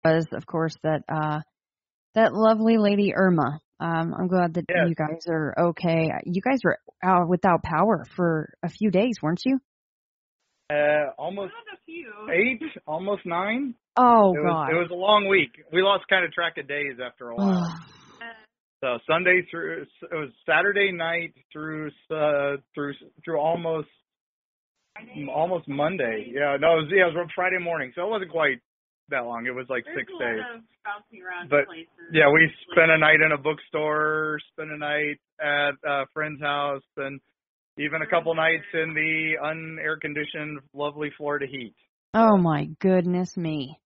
was, of course, that that lovely lady Irma. I'm glad that Yes. you guys are okay. You guys were out without power for a few days, weren't you? Almost 8, almost 9. Oh, It God. was a long week. We lost kind of track of days after a while. So Sunday through, it was Saturday night through almost Monday. Yeah, no, it was Friday morning. So it wasn't quite that long. It was like 6 days. But yeah, we spent a night in a bookstore, spent a night at a friend's house, and even a couple nights in the unair conditioned, lovely Florida heat. Oh, my goodness me.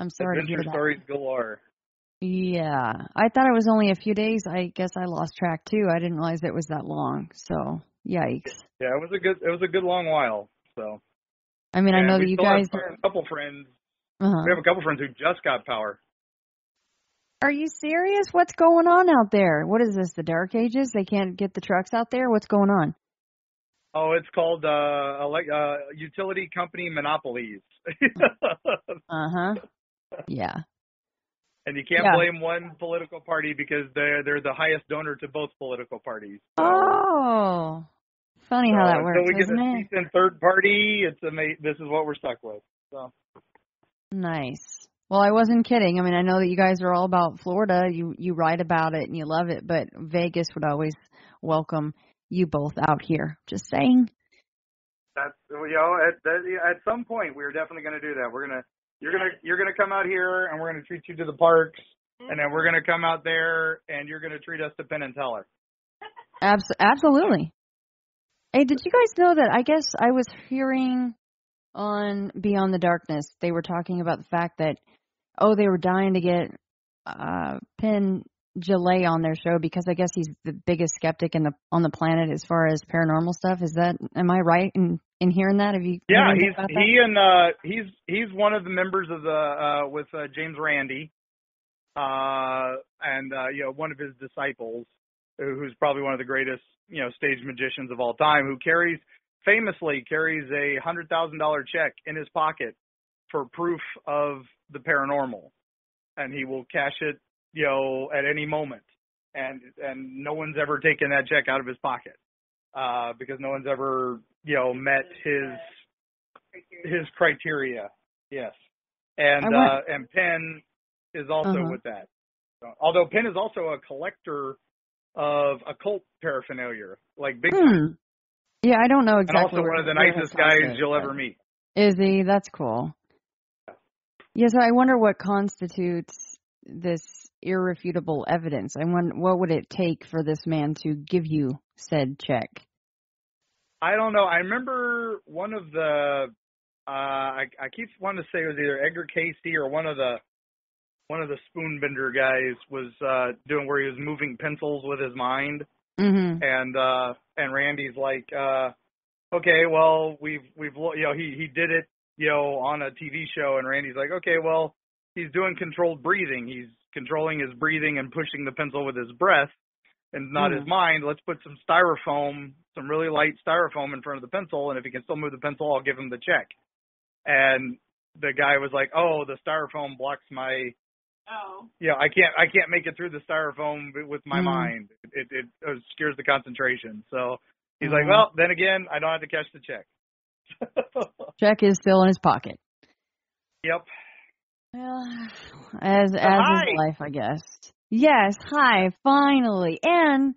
I'm sorry to hear Adventure that. stories galore. Yeah. I thought it was only a few days. I guess I lost track, too. I didn't realize it was that long. So, yikes. Yeah, it was a good long while. So. I mean, I know that you guys have a couple friends. Uh-huh. We have a couple friends who just got power. Are you serious? What's going on out there? What is this, the Dark Ages? They can't get the trucks out there? What's going on? Oh, it's called utility company monopolies. Uh-huh. Yeah. And you can't blame one political party because they're the highest donor to both political parties. So, oh. Funny how that works, until we get isn't a it? decent third party, this is what we're stuck with. So. Nice. Well, I wasn't kidding. I mean, I know that you guys are all about Florida. You write about it and you love it, but Vegas would always welcome you both out here. Just saying. That's at some point we're definitely going to do that. You're gonna come out here and we're gonna treat you to the parks, and then we're gonna come out there and you're gonna treat us to Penn and Teller. Absolutely. Hey, did you guys know that? I guess I was hearing on Beyond the Darkness, they were talking about the fact that they were dying to get Penn Jillette on their show because I guess he's the biggest skeptic on the planet as far as paranormal stuff. Am I right in hearing that? Have you? Yeah, he's one of the members of the with James Randi, and one of his disciples, who's probably one of the greatest stage magicians of all time, who famously carries a $100,000 check in his pocket for proof of the paranormal, and he will cash it at any moment, and no one's ever taken that check out of his pocket because no one's ever met his criteria. Yes, and Penn is also with that. Although Penn is also a collector of occult paraphernalia, like big time. Yeah, I don't know exactly. And also one of the nicest guys you'll ever meet. Is he? That's cool. Yeah, so I wonder what constitutes this irrefutable evidence. I wonder what would it take for this man to give you said check? I don't know. I remember one of the I keep wanting to say it was either Edgar Casey or one of the spoonbender guys was doing where he was moving pencils with his mind. Mm-hmm. And Randy's like, okay, well we've he did it on a TV show, and Randy's like, okay, well he's doing controlled breathing. He's controlling his breathing and pushing the pencil with his breath and not his mind. Let's put some styrofoam, some really light styrofoam in front of the pencil, and if he can still move the pencil, I'll give him the check. And the guy was like, oh, the styrofoam blocks my I can't make it through the styrofoam with my mind. It obscures the concentration. So he's like, well, then again, I don't have to cash the check. Check is still in his pocket. Yep. Well, as is life, I guess. Yes, hi, finally. And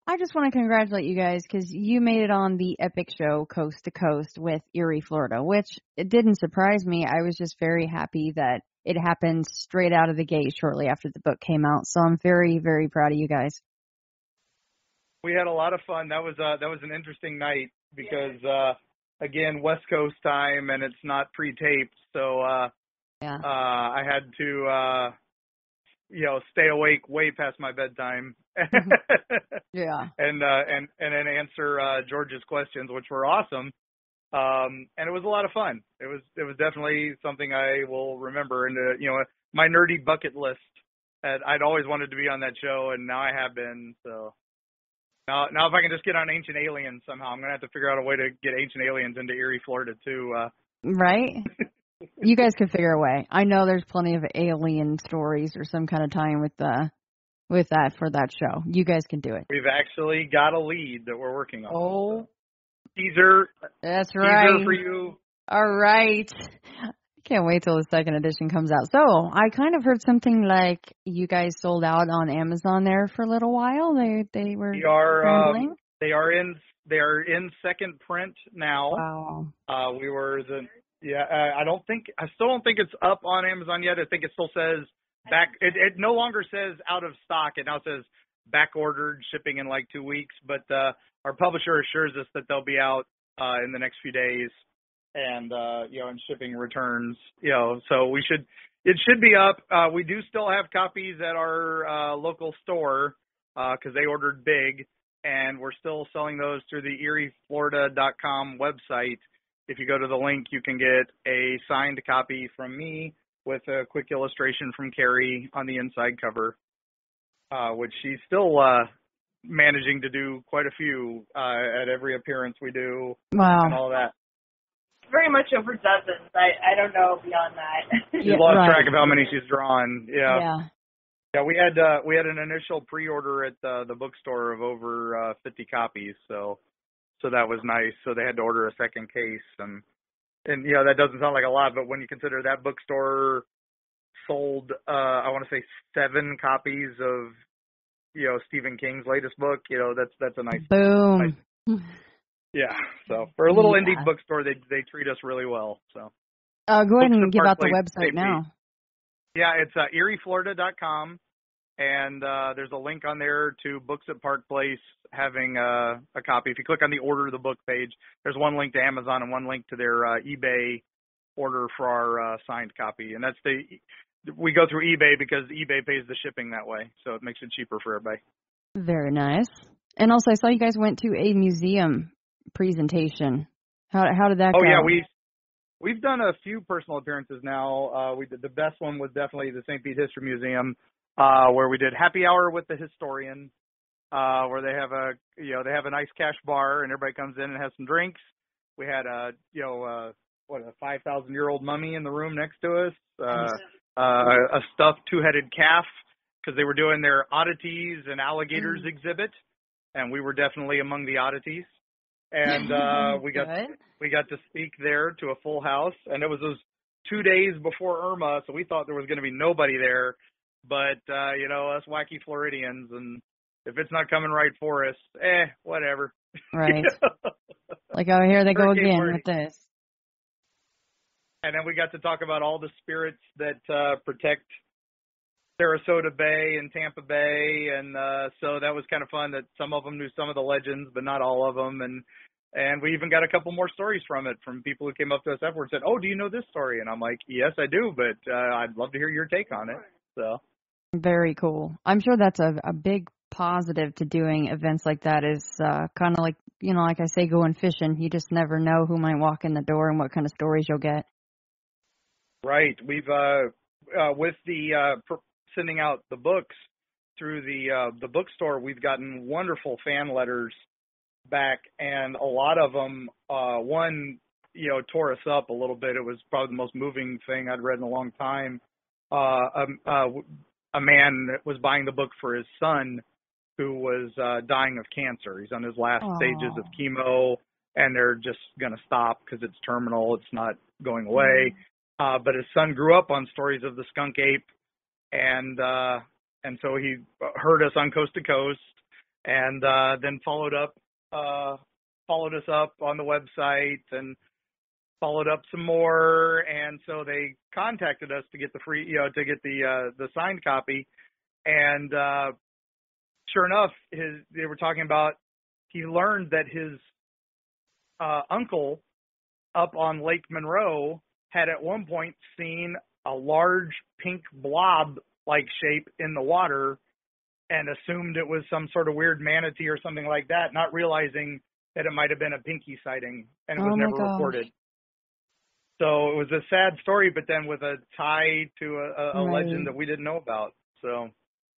I just want to congratulate you guys because you made it on the epic show Coast to Coast with Eerie, Florida, which it didn't surprise me. I was just very happy that it happened straight out of the gate shortly after the book came out. So I'm very, very proud of you guys. We had a lot of fun. That was an interesting night because again, West Coast time, and it's not pre-taped, so I had to stay awake way past my bedtime. Yeah. And then answer George's questions, which were awesome. And it was a lot of fun. It was definitely something I will remember. And my nerdy bucket list. I'd always wanted to be on that show, and now I have been. So now if I can just get on Ancient Aliens somehow, I'm gonna have to figure out a way to get Ancient Aliens into Eerie, Florida too. Right. You guys could figure a way. I know there's plenty of alien stories or some kind of tie-in with that for that show. You guys can do it. We've actually got a lead that we're working on. Oh, So. Teaser. That's right. Teaser for you. All right. Can't wait till the second edition comes out. So I kind of heard something like you guys sold out on Amazon there for a little while. They were scrambling. They are in second print now. Wow. I still don't think it's up on Amazon yet. I think it still says back. It no longer says out of stock. It now says back ordered, shipping in like 2 weeks. But our publisher assures us that they'll be out in the next few days, and and shipping returns. So it should be up. We do still have copies at our local store because they ordered big, and we're still selling those through the EerieFlorida.com website. If you go to the link, you can get a signed copy from me with a quick illustration from Kari on the inside cover, which she's still managing to do quite a few at every appearance we do. Wow. And all that. Very much over dozens. I don't know beyond that. She's lost track of how many she's drawn. Yeah. Yeah, we had an initial pre-order at the bookstore of over 50 copies, so that was nice. So they had to order a second case, and that doesn't sound like a lot, but when you consider that bookstore sold, I want to say 7 copies of Stephen King's latest book, that's a nice boom. Nice, yeah. So for a little indie bookstore, they treat us really well. So go ahead and give out the website now. Yeah, it's EerieFlorida.com. And there's a link on there to Books at Park Place having a copy. If you click on the order of the book page, there's one link to Amazon and one link to their eBay order for our signed copy. And we go through eBay because eBay pays the shipping that way, so it makes it cheaper for everybody. Very nice. And also, I saw you guys went to a museum presentation. How did that go? Oh yeah, we've done a few personal appearances now. We did the best one was definitely the St. Pete History Museum. Where we did happy hour with the historian, where they have a nice cash bar and everybody comes in and has some drinks. We had a 5,000-year-old mummy in the room next to us, a stuffed 2-headed calf because they were doing their oddities and alligators exhibit, and we were definitely among the oddities. And we got to speak there to a full house, and it was those 2 days before Irma, so we thought there was going to be nobody there. But, us wacky Floridians, and if it's not coming right for us, whatever. Right. Like, oh, here they go again with this. And then we got to talk about all the spirits that protect Sarasota Bay and Tampa Bay, and so that was kind of fun that some of them knew some of the legends, but not all of them. And we even got a couple more stories from it, from people who came up to us afterwards and said, oh, do you know this story? And I'm like, yes, I do, but I'd love to hear your take on it. So. Very cool. I'm sure that's a big positive to doing events like that is kind of like, like I say, going fishing. You just never know who might walk in the door and what kind of stories you'll get. Right. We've, with the sending out the books through the bookstore, we've gotten wonderful fan letters back, and a lot of them, one, tore us up a little bit. It was probably the most moving thing I'd read in a long time. A man was buying the book for his son who was dying of cancer. He's on his last stages of chemo, and they're just going to stop because it's terminal. It's not going away. But his son grew up on stories of the skunk ape, and so he heard us on Coast to Coast, and then followed us up on the website and followed up some more, and so they contacted us to get the free, to get the signed copy, and sure enough, they were talking about he learned that his uncle up on Lake Monroe had at one point seen a large pink blob-like shape in the water and assumed it was some sort of weird manatee or something like that, not realizing that it might have been a pinky sighting, and it was never reported. So it was a sad story, but then with a tie to a legend that we didn't know about. So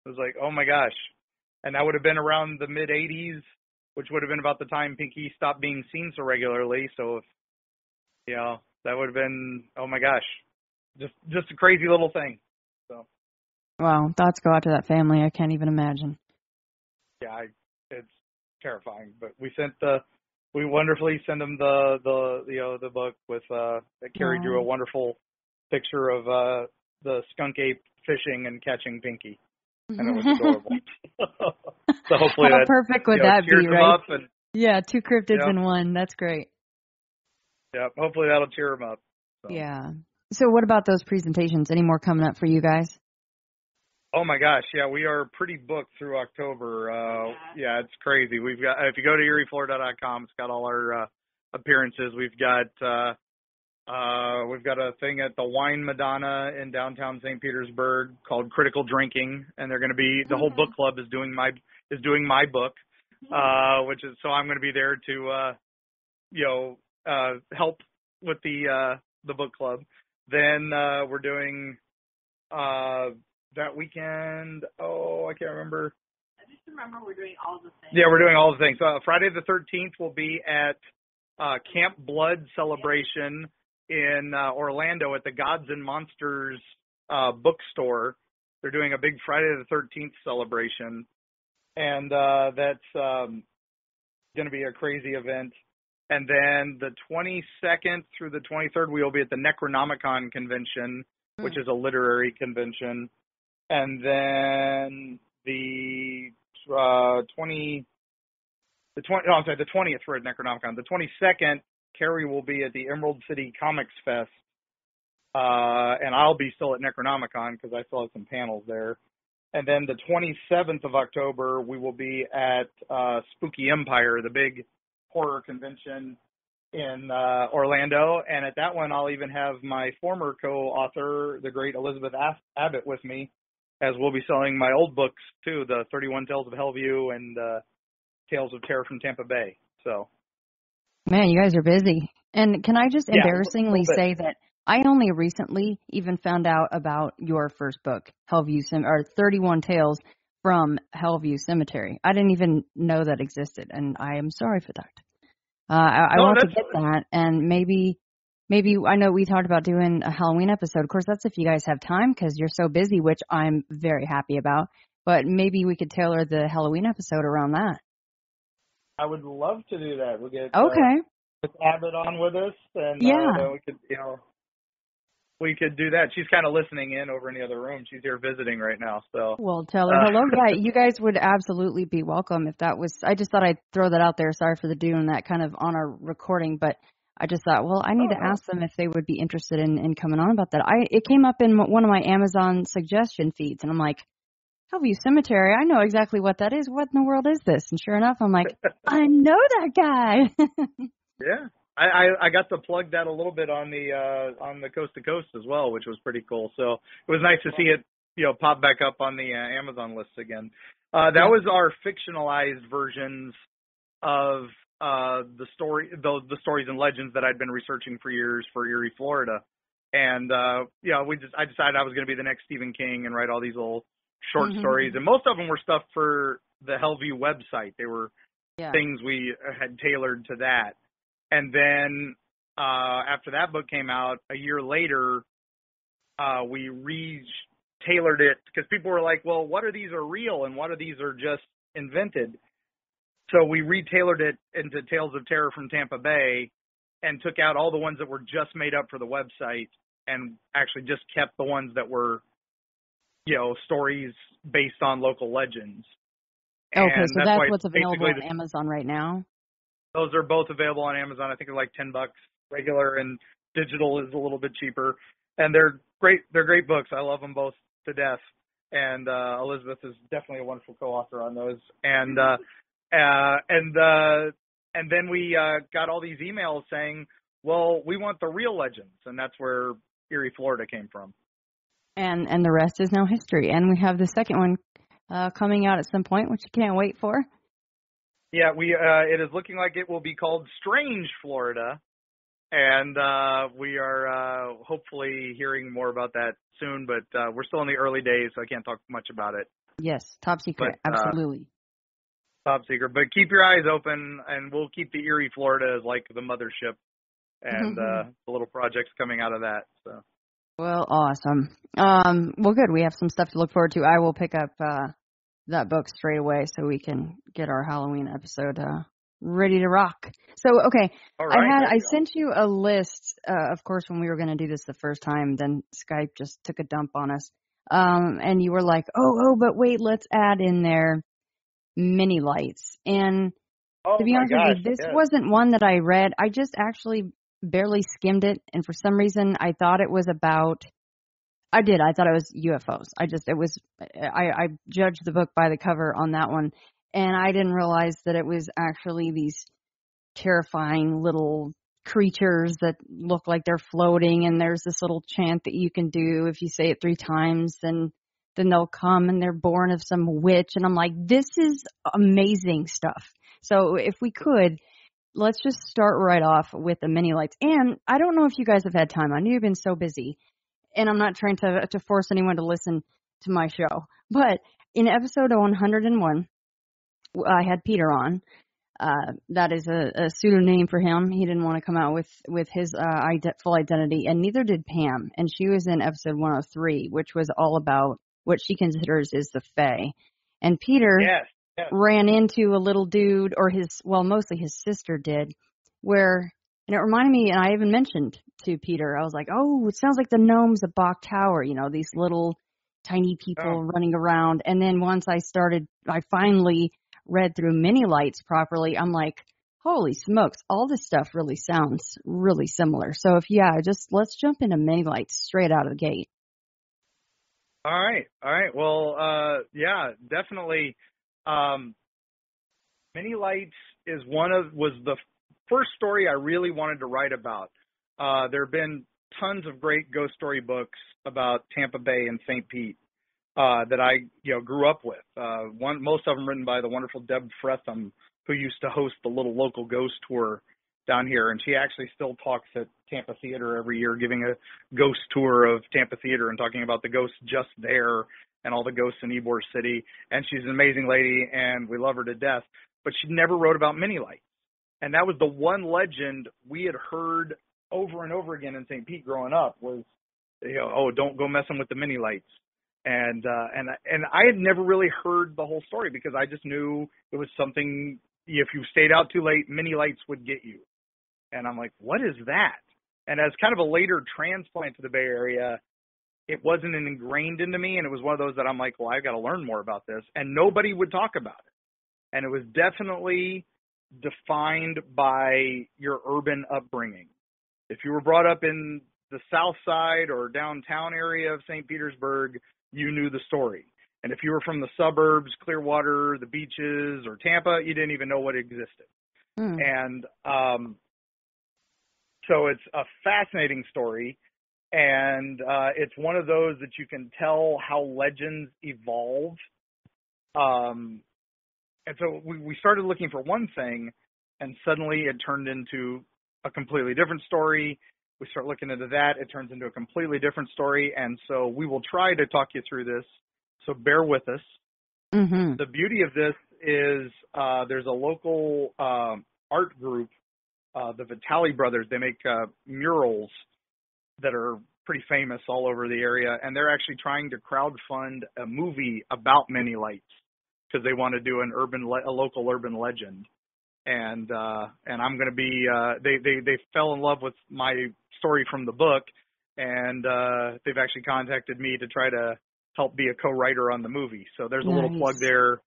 it was like, oh my gosh. And that would have been around the mid-'80s, which would have been about the time Pinky stopped being seen so regularly. So, if, that would have been, oh my gosh, just a crazy little thing. So. Wow, thoughts go out to that family. I can't even imagine. Yeah, it's terrifying. But we wonderfully sent them the book with Kari drew a wonderful picture of the skunk ape fishing and catching Pinky, and it was adorable. So hopefully how perfect would that cheers be, right? Up and, yeah, two cryptids in one. That's great. Yeah, hopefully that'll cheer them up. So. Yeah. So what about those presentations? Any more coming up for you guys? Oh my gosh, yeah, we are pretty booked through October. Yeah, it's crazy. We've got, if you go to eerieflorida.com, it's got all our appearances. We've got a thing at the Wine Madonna in downtown St. Petersburg called Critical Drinking, and they're going to be the whole book club is doing my book, which is, so I'm going to be there to help with the book club. Then we're doing that weekend. Oh, I can't remember. I just remember we're doing all the things. Yeah, we're doing all the things. Friday the 13th will be at Camp Blood Celebration in Orlando at the Gods and Monsters bookstore. They're doing a big Friday the 13th celebration, and that's going to be a crazy event. And then the 22nd through the 23rd, we will be at the Necronomicon convention, which is a literary convention. And then the 20th for Necronomicon. The 22nd, Kari will be at the Emerald City Comics Fest, and I'll be still at Necronomicon because I still have some panels there. And then the 27th of October, we will be at Spooky Empire, the big horror convention in Orlando. And at that one, I'll even have my former co-author, the great Elizabeth Abbott, with me, as we'll be selling my old books too, the 31 Tales of Hellview and Tales of Terror from Tampa Bay. So, man, you guys are busy. And can I just embarrassingly say that I only recently even found out about your first book, 31 Tales from Hellview Cemetery. I didn't even know that existed, and I am sorry for that. I want to get that, and maybe I know we talked about doing a Halloween episode. Of course, that's if you guys have time because you're so busy, which I'm very happy about. But maybe we could tailor the Halloween episode around that. I would love to do that. We'll get Abbott on with us, and then we could do that. She's kind of listening in over in the other room. She's here visiting right now, so. Well, tell her hello. Yeah, you guys would absolutely be welcome if that was. I just thought I'd throw that out there. Sorry for doing that kind of on our recording, but I just thought, well, I need to ask them if they would be interested in coming on about that. It came up in one of my Amazon suggestion feeds, and I'm like, Hellview Cemetery, I know exactly what that is. What in the world is this? And sure enough, I'm like, I know that guy. Yeah. I got to plug that a little bit on the Coast to Coast as well, which was pretty cool. So it was nice to see it, pop back up on the Amazon list again. That was our fictionalized versions of the stories and legends that I'd been researching for years for Eerie, Florida. And I decided I was going to be the next Stephen King and write all these little short stories, and most of them were stuff for the Hellview website. They were things we had tailored to that. And then after that book came out, a year later, we tailored it because people were like, well, what of these are real and what of these are just invented? So we retailored it into Tales of Terror from Tampa Bay and took out all the ones that were just made up for the website and actually just kept the ones that were, stories based on local legends. Okay, so that's what's available on Amazon right now? Those are both available on Amazon. I think they're like $10 regular, and digital is a little bit cheaper. And they're great. They're great books. I love them both to death. And Elizabeth is definitely a wonderful co-author on those. And then we got all these emails saying, well, we want the real legends. And that's where Eerie, Florida came from. And the rest is now history. And we have the second one coming out at some point, which you can't wait for. Yeah, it is looking like it will be called Strange Florida, and we are hopefully hearing more about that soon, but we're still in the early days, so I can't talk much about it. Yes, top secret, absolutely. Top secret, but keep your eyes open, and we'll keep the Eerie Florida as like the mothership and the little projects coming out of that. So. Well, awesome. Well, good. We have some stuff to look forward to. I will pick up that book straight away so we can get our Halloween episode ready to rock. So, okay, all right, I sent you a list, of course, when we were going to do this the first time. Then Skype just took a dump on us. And you were like, oh, but wait, let's add in there mini lights. And to be honest with you, this wasn't one that I read. I just actually barely skimmed it. And for some reason, I thought it was about, I thought it was UFOs. I judged the book by the cover on that one. And I didn't realize that it was actually these terrifying little creatures that look like they're floating, and there's this little chant that you can do. If you say it 3 times, then they'll come, and they're born of some witch. And I'm like, this is amazing stuff. So if we could, let's just start right off with the mini lights. And I don't know if you guys have had time. I know you've been so busy, and I'm not trying to force anyone to listen to my show. But in episode 101, I had Peter on. That is a pseudonym for him. He didn't want to come out with his full identity, and neither did Pam. And she was in episode 103, which was all about what she considers is the Fae. And Peter ran into a little dude, or mostly his sister did, and it reminded me, and I even mentioned to Peter, I was like, oh, it sounds like the gnomes of Bok Tower, these little tiny people running around. And then once I finally read through mini lights properly, I'm like, holy smokes, all this stuff really sounds really similar. So let's jump into mini lights straight out of the gate. All right. Well, definitely. Mini lights was the first story I really wanted to write about. There have been tons of great ghost story books about Tampa Bay and St. Pete that I grew up with. Most of them written by the wonderful Deb Fretham, who used to host the little local ghost tour down here, and she actually still talks at Tampa Theater every year, giving a ghost tour of Tampa Theater and talking about the ghosts just there and all the ghosts in Ybor City. And she's an amazing lady, and we love her to death. But she never wrote about mini lights, and that was the one legend we had heard over and over again in St. Pete growing up was, don't go messing with the mini lights. And I had never really heard the whole story because I just knew it was something, if you stayed out too late, mini lights would get you. And I'm like, what is that? And as kind of a later transplant to the Bay Area, it wasn't ingrained into me. And it was one of those that I'm like, well, I've got to learn more about this. And nobody would talk about it. And it was definitely defined by your urban upbringing. If you were brought up in the south side or downtown area of St. Petersburg, you knew the story. And if you were from the suburbs, Clearwater, the beaches, or Tampa, you didn't even know what existed. And so it's a fascinating story. And it's one of those that you can tell how legends evolve. And so we started looking for one thing, and suddenly it turned into a completely different story. We start looking into that, it turns into a completely different story. And so we will try to talk you through this. So bear with us. Mm-hmm. The beauty of this is there's a local art group, the Vitale brothers. They make murals that are pretty famous all over the area. And they're actually trying to crowdfund a movie about mini lights because they want to do a local urban legend. And I'm going to be, they fell in love with my story from the book, and they've actually contacted me to try to help be a co-writer on the movie. So there's a little plug there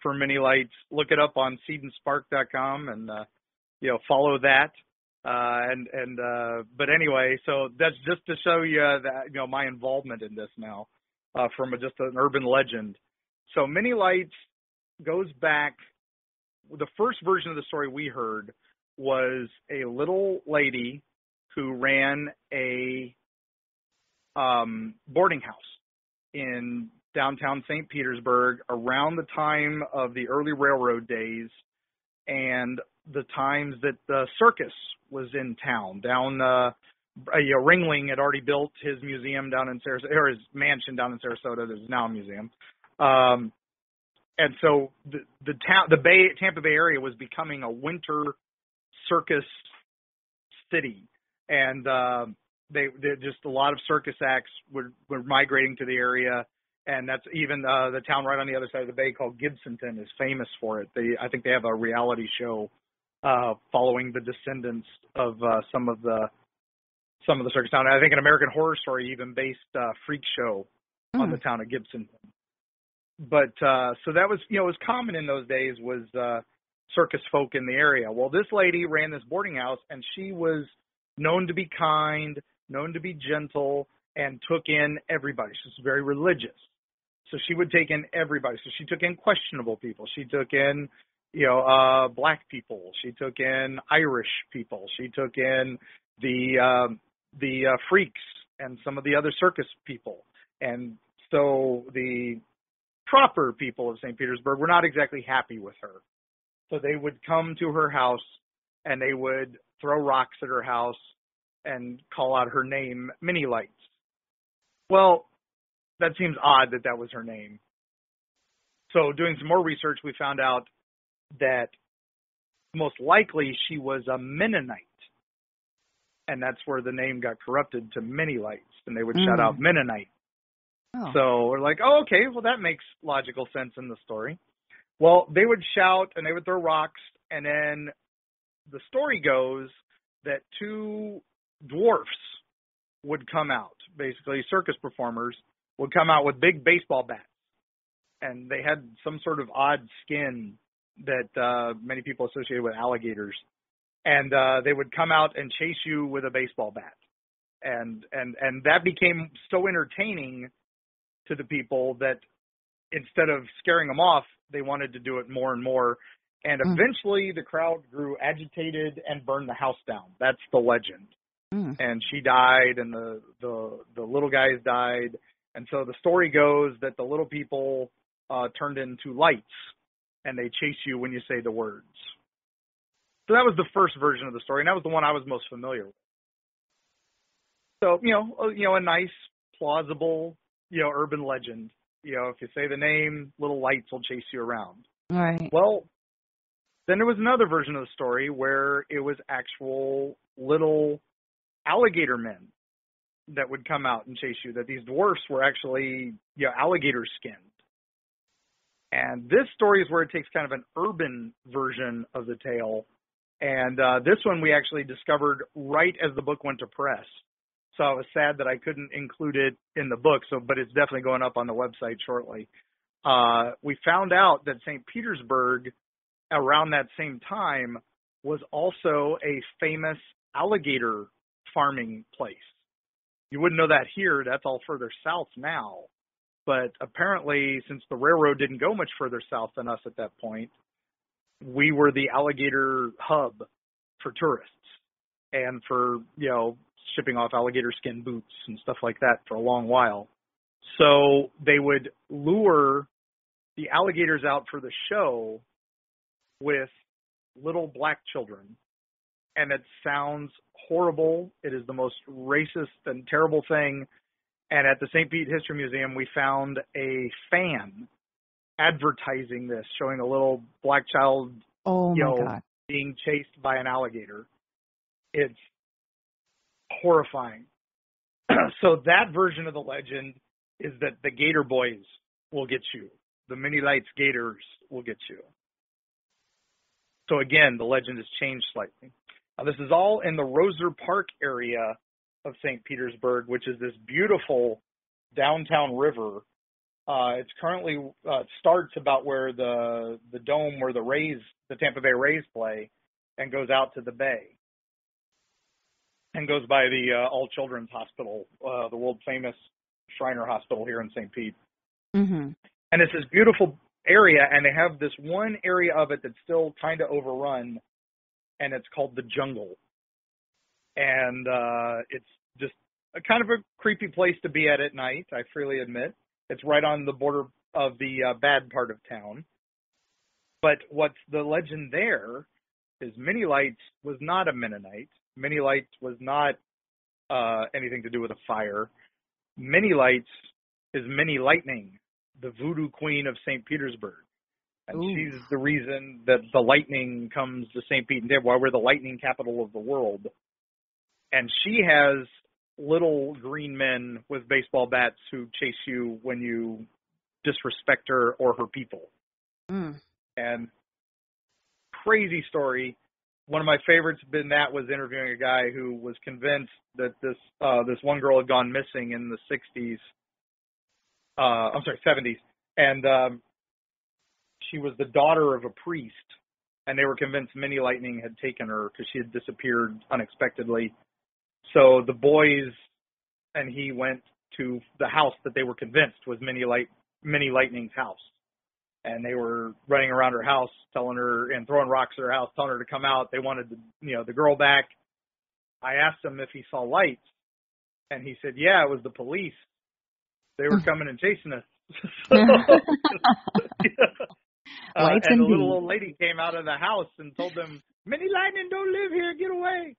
for mini lights. Look it up on seedandspark.com and, follow that. But anyway, so that's just to show you that, my involvement in this now, from just an urban legend. So mini lights goes back. The first version of the story we heard was a little lady who ran a boarding house in downtown St. Petersburg around the time of the early railroad days and the times that the circus was in town. Ringling had already built his museum down in Sarasota, or his mansion down in Sarasota. There's now a museum. And so the Tampa Bay area was becoming a winter circus city and they just a lot of circus acts were migrating to the area. And that's even the town right on the other side of the bay called Gibsonton is famous for it. I think they have a reality show following the descendants of some of the circus town. I think an American Horror Story even based Freak Show on the town of Gibsonton. But so that was, it was common in those days was circus folk in the area. Well, this lady ran this boarding house, and she was known to be kind, known to be gentle, and took in everybody. She was very religious. So she would take in everybody. So she took in questionable people. She took in, black people. She took in Irish people. She took in the freaks and some of the other circus people. And so the proper people of St. Petersburg were not exactly happy with her. So they would come to her house and they would throw rocks at her house and call out her name, Mini Lights. Well, that seems odd that was her name. So doing some more research, we found out that most likely she was a Mennonite. And that's where the name got corrupted to Mini Lights, and they would shout out Mennonite. Oh. So we're like, oh, okay, well, that makes logical sense in the story. Well, they would shout and they would throw rocks, and then the story goes that two dwarfs would come out, basically circus performers, would come out with big baseball bats. And they had some sort of odd skin that many people associated with alligators. And they would come out and chase you with a baseball bat. And that became so entertaining to the people that instead of scaring them off, they wanted to do it more and more. And eventually the crowd grew agitated and burned the house down. That's the legend. And she died, and the little guys died. And so the story goes that the little people turned into lights, and they chase you when you say the words. So that was the first version of the story, and that was the one I was most familiar with. So, a nice, plausible, urban legend. If you say the name, little lights will chase you around. All right. Well, then there was another version of the story where it was actual little alligator men that would come out and chase you, that these dwarfs were actually, alligator skinned. And this story is where it takes kind of an urban version of the tale. And this one we actually discovered right as the book went to press. So I was sad that I couldn't include it in the book, but it's definitely going up on the website shortly. We found out that St. Petersburg, around that same time, was also a famous alligator farming place. You wouldn't know that here. That's all further south now. But apparently, since the railroad didn't go much further south than us at that point, we were the alligator hub for tourists and for, shipping off alligator skin boots and stuff like that for a long while. So they would lure the alligators out for the show with little black children. And it sounds horrible. It is the most racist and terrible thing. And at the St. Pete History Museum, we found a fan advertising this, showing a little black child, God, being chased by an alligator. It's horrifying. So that version of the legend is that the Gator Boys will get you. The Mini Lights Gators will get you. So again, the legend has changed slightly. Now, this is all in the Roser Park area of St. Petersburg, which is this beautiful downtown river. It's currently starts about where the dome where the Tampa Bay Rays play, and goes out to the bay, and goes by the All Children's Hospital, the world famous Shriner Hospital here in St. Pete. Mm-hmm. And it's this beautiful area, and they have this one area of it that's still kind of overrun, and it's called the Jungle. And it's just a kind of a creepy place to be at night, I freely admit. It's right on the border of the bad part of town. But what's the legend there is Mini Lights was not a Mennonite. Mini Lights was not anything to do with a fire. Mini Lights is Mini Lightning, the voodoo queen of St. Petersburg. And she's the reason that the lightning comes to St. Pete and Dave, why we're the lightning capital of the world. And she has little green men with baseball bats who chase you when you disrespect her or her people. Mm. And crazy story. One of my favorites been that was interviewing a guy who was convinced that this one girl had gone missing in the 60s. 70s. And she was the daughter of a priest, and they were convinced Mini Lightning had taken her because she had disappeared unexpectedly. So the boys and he went to the house that they were convinced was Mini Lightning's house. And they were running around her house, telling her and throwing rocks at her house, telling her to come out. They wanted the girl back. I asked him if he saw lights, and he said, yeah, it was the police. They were coming and chasing us. And the little old lady came out of the house and told them, Mini Lightning don't live here, get away.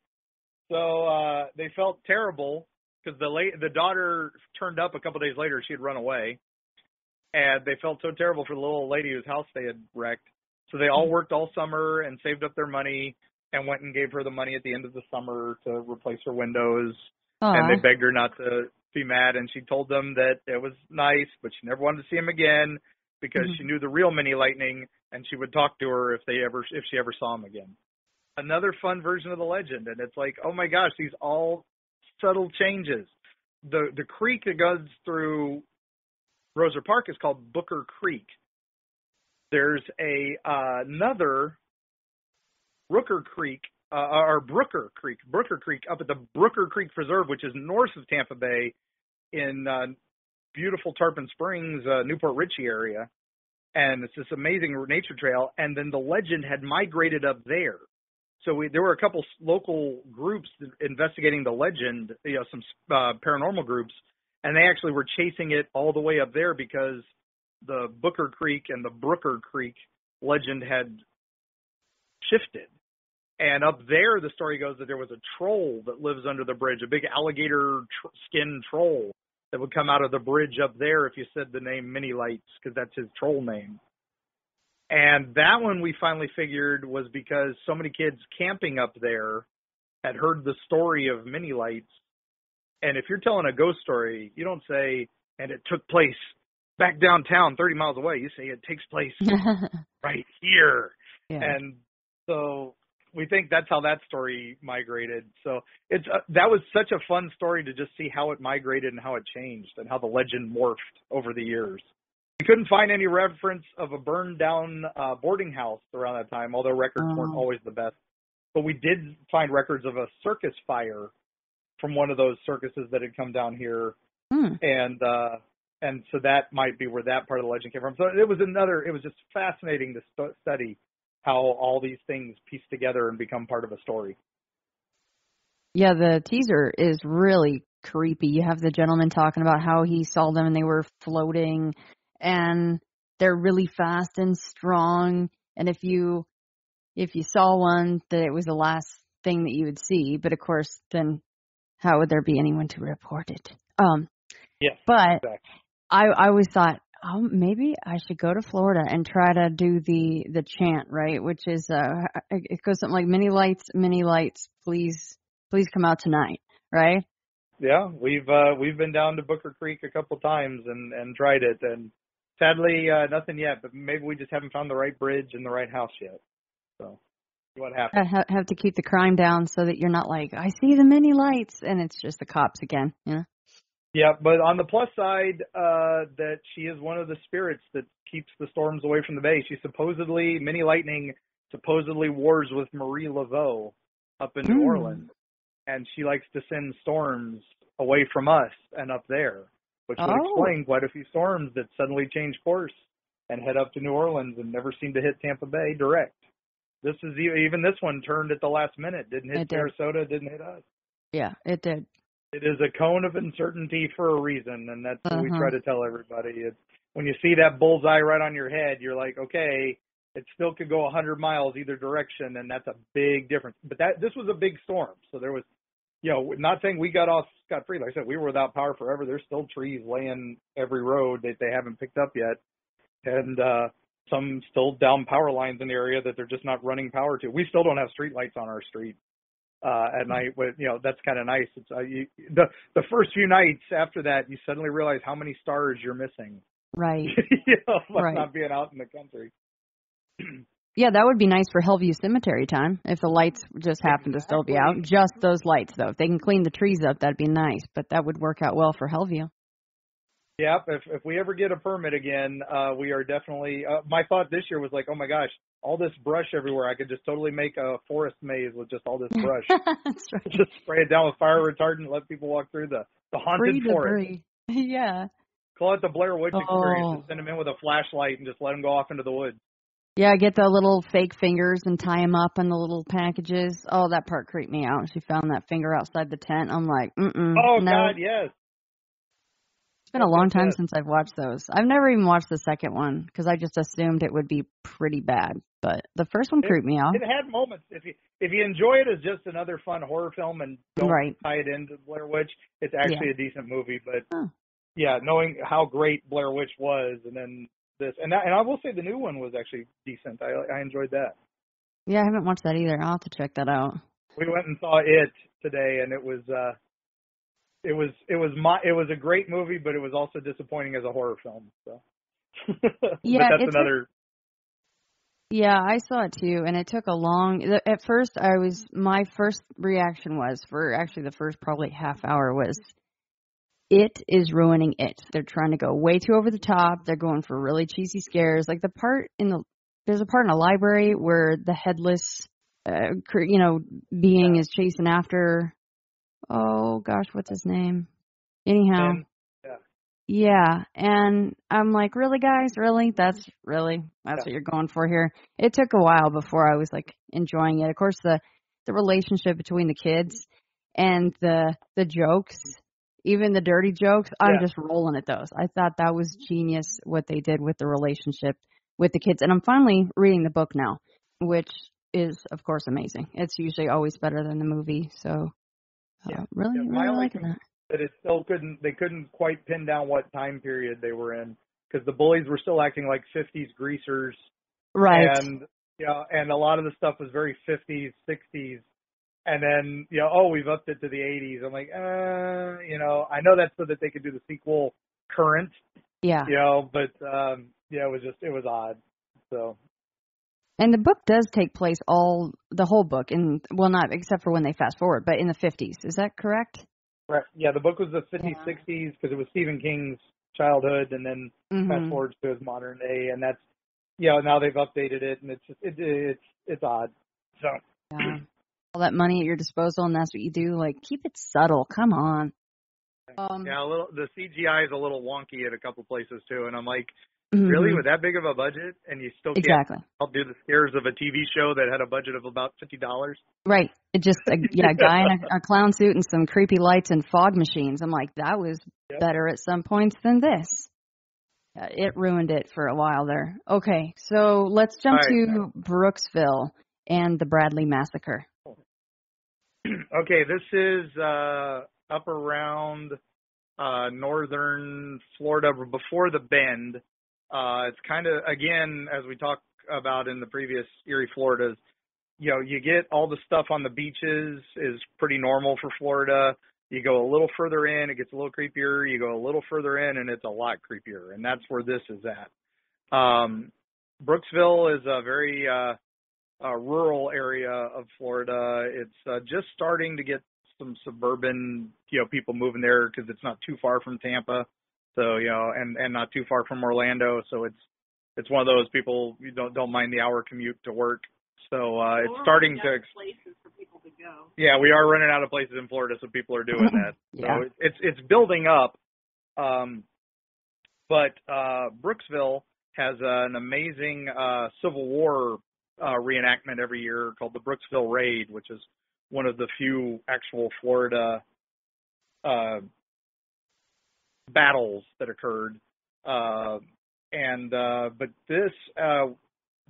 So they felt terrible because the daughter turned up a couple days later. She had run away. And they felt so terrible for the little lady whose house they had wrecked. So they all worked all summer and saved up their money and went and gave her the money at the end of the summer to replace her windows. Aww. And they begged her not to be mad. And she told them that it was nice, but she never wanted to see him again because she knew the real Mini Lightning and she would talk to her if she ever saw him again. Another fun version of the legend. And it's like, oh my gosh, these all subtle changes. The creek that goes through Roser Park is called Booker Creek. There's another Brooker Creek up at the Brooker Creek Preserve, which is north of Tampa Bay in beautiful Tarpon Springs, Newport Richey area. And it's this amazing nature trail. And then the legend had migrated up there. So there were a couple local groups investigating the legend, some paranormal groups. And they actually were chasing it all the way up there because the Booker Creek and the Brooker Creek legend had shifted. And up there, the story goes that there was a troll that lives under the bridge, a big alligator skin troll that would come out of the bridge up there if you said the name Mini Lights, because that's his troll name. And that one we finally figured was because so many kids camping up there had heard the story of Mini Lights. And if you're telling a ghost story, you don't say, and it took place back downtown 30 miles away. You say it takes place right here. Yeah. And so we think that's how that story migrated. So that was such a fun story to just see how it migrated and how it changed and how the legend morphed over the years. We couldn't find any reference of a burned down boarding house around that time, although records weren't always the best. But we did find records of a circus fire from one of those circuses that had come down here. And so that might be where that part of the legend came from. So it was just fascinating to study how all these things piece together and become part of a story. Yeah, the teaser is really creepy. You have the gentleman talking about how he saw them and they were floating and they're really fast and strong. And if you saw one, that it was the last thing that you would see. But of course, then how would there be anyone to report it? Yes, but exactly. I always thought, maybe I should go to Florida and try to do the chant, right? Which is it goes something like Mini Lights, please come out tonight, right? Yeah, we've been down to Booker Creek a couple times and tried it, and sadly nothing yet. But maybe we just haven't found the right bridge and the right house yet. So what happens? I have to keep the crime down so that you're not like, I see the Mini Lights, and it's just the cops again, you know? Yeah, but on the plus side, that she is one of the spirits that keeps the storms away from the bay. Mini Lightning supposedly wars with Marie Laveau up in New Orleans, and she likes to send storms away from us and up there, which would explain quite a few storms that suddenly change course and head up to New Orleans and never seem to hit Tampa Bay direct. This is even this one turned at the last minute. Didn't hit Sarasota, didn't hit us. Yeah, it did. It is a cone of uncertainty for a reason, and that's what we try to tell everybody. It's, when you see that bullseye right on your head, you're like, okay, it still could go 100 miles either direction, and that's a big difference. But this was a big storm, so there was, not saying we got off scot-free. Like I said, we were without power forever. There's still trees laying every road that they haven't picked up yet, and some still down power lines in the area that they're just not running power to. We still don't have street lights on our street. at night. With that's kind of nice. It's the first few nights after that, you suddenly realize how many stars you're missing. Right. By not being out in the country. Yeah, that would be nice for Hellview Cemetery time if the lights just happen to still be out. Just those lights, though. If they can clean the trees up, that'd be nice. But that would work out well for Hellview. Yep. If we ever get a permit again, we are definitely. My thought this year was like, oh my gosh, all this brush everywhere. I could just totally make a forest maze with just all this brush. That's right. Just spray it down with fire retardant, let people walk through the haunted forest. Yeah. Call it the Blair Witch experience. Just send them in with a flashlight and just let them go off into the woods. Yeah, get the little fake fingers and tie them up in the little packages. Oh, that part creeped me out. She found that finger outside the tent. I'm like, Oh, no. God, yes. It's been a long time since I've watched those. I've never even watched the second one because I just assumed it would be pretty bad. But the first one creeped me out. It had moments. If you enjoy it as just another fun horror film and don't tie it into Blair Witch, it's actually a decent movie. But, yeah, knowing how great Blair Witch was and then this. And I will say the new one was actually decent. I enjoyed that. Yeah, I haven't watched that either. I'll have to check that out. We went and saw it today, and it was a great movie, but it was also disappointing as a horror film. So, yeah, but that's another. Yeah, I saw it too, and it took a long. At first, my first reaction was for actually the first probably half hour was, it is ruining it. They're trying to go way too over the top. They're going for really cheesy scares, like there's a part in a library where the headless, being is chasing after. Oh gosh, what's his name? Anyhow. Yeah, and I'm like, really, guys? Really? That's what you're going for here? It took a while before I was, like, enjoying it. Of course, the relationship between the kids and the jokes, even the dirty jokes, I'm just rolling at those. I thought that was genius what they did with the relationship with the kids. And I'm finally reading the book now, which is, of course, amazing. It's usually always better than the movie, so really liking that. But they couldn't quite pin down what time period they were in because the bullies were still acting like 50s greasers. Right. And, and a lot of the stuff was very 50s, 60s. And then, we've upped it to the 80s. I'm like, I know that's so that they could do the sequel current. Yeah. But, it was odd. So. And the book does take place the whole book not except for when they fast forward, but in the 50s. Is that correct? Right. Yeah, the book was the 50s, 60s because it was Stephen King's childhood, and then fast forward to his modern day, and that's now they've updated it, and it's odd. So all that money at your disposal, and that's what you do. Like, keep it subtle. Come on. The CGI is a little wonky at a couple places too, and I'm like, really, with that big of a budget, and you still can't do the scares of a TV show that had a budget of about $50? Right. It just a guy in a clown suit and some creepy lights and fog machines. I'm like, that was better at some points than this. It ruined it for a while there. Okay, so let's jump to Brooksville and the Bradley Massacre. Okay, this is up around northern Florida before the Bend. It's kind of, again, as we talked about in the previous Eerie Floridas, you get all the stuff on the beaches is pretty normal for Florida. You go a little further in, it gets a little creepier. You go a little further in, and it's a lot creepier. And that's where this is at. Brooksville is a very rural area of Florida. It's just starting to get some suburban, people moving there because it's not too far from Tampa. So, and not too far from Orlando. So it's one of those people don't mind the hour commute to work. So it's starting to places for people to go. Yeah, we are running out of places in Florida, so people are doing that. So it's building up. But Brooksville has an amazing Civil War reenactment every year called the Brooksville Raid, which is one of the few actual Florida battles that occurred. But this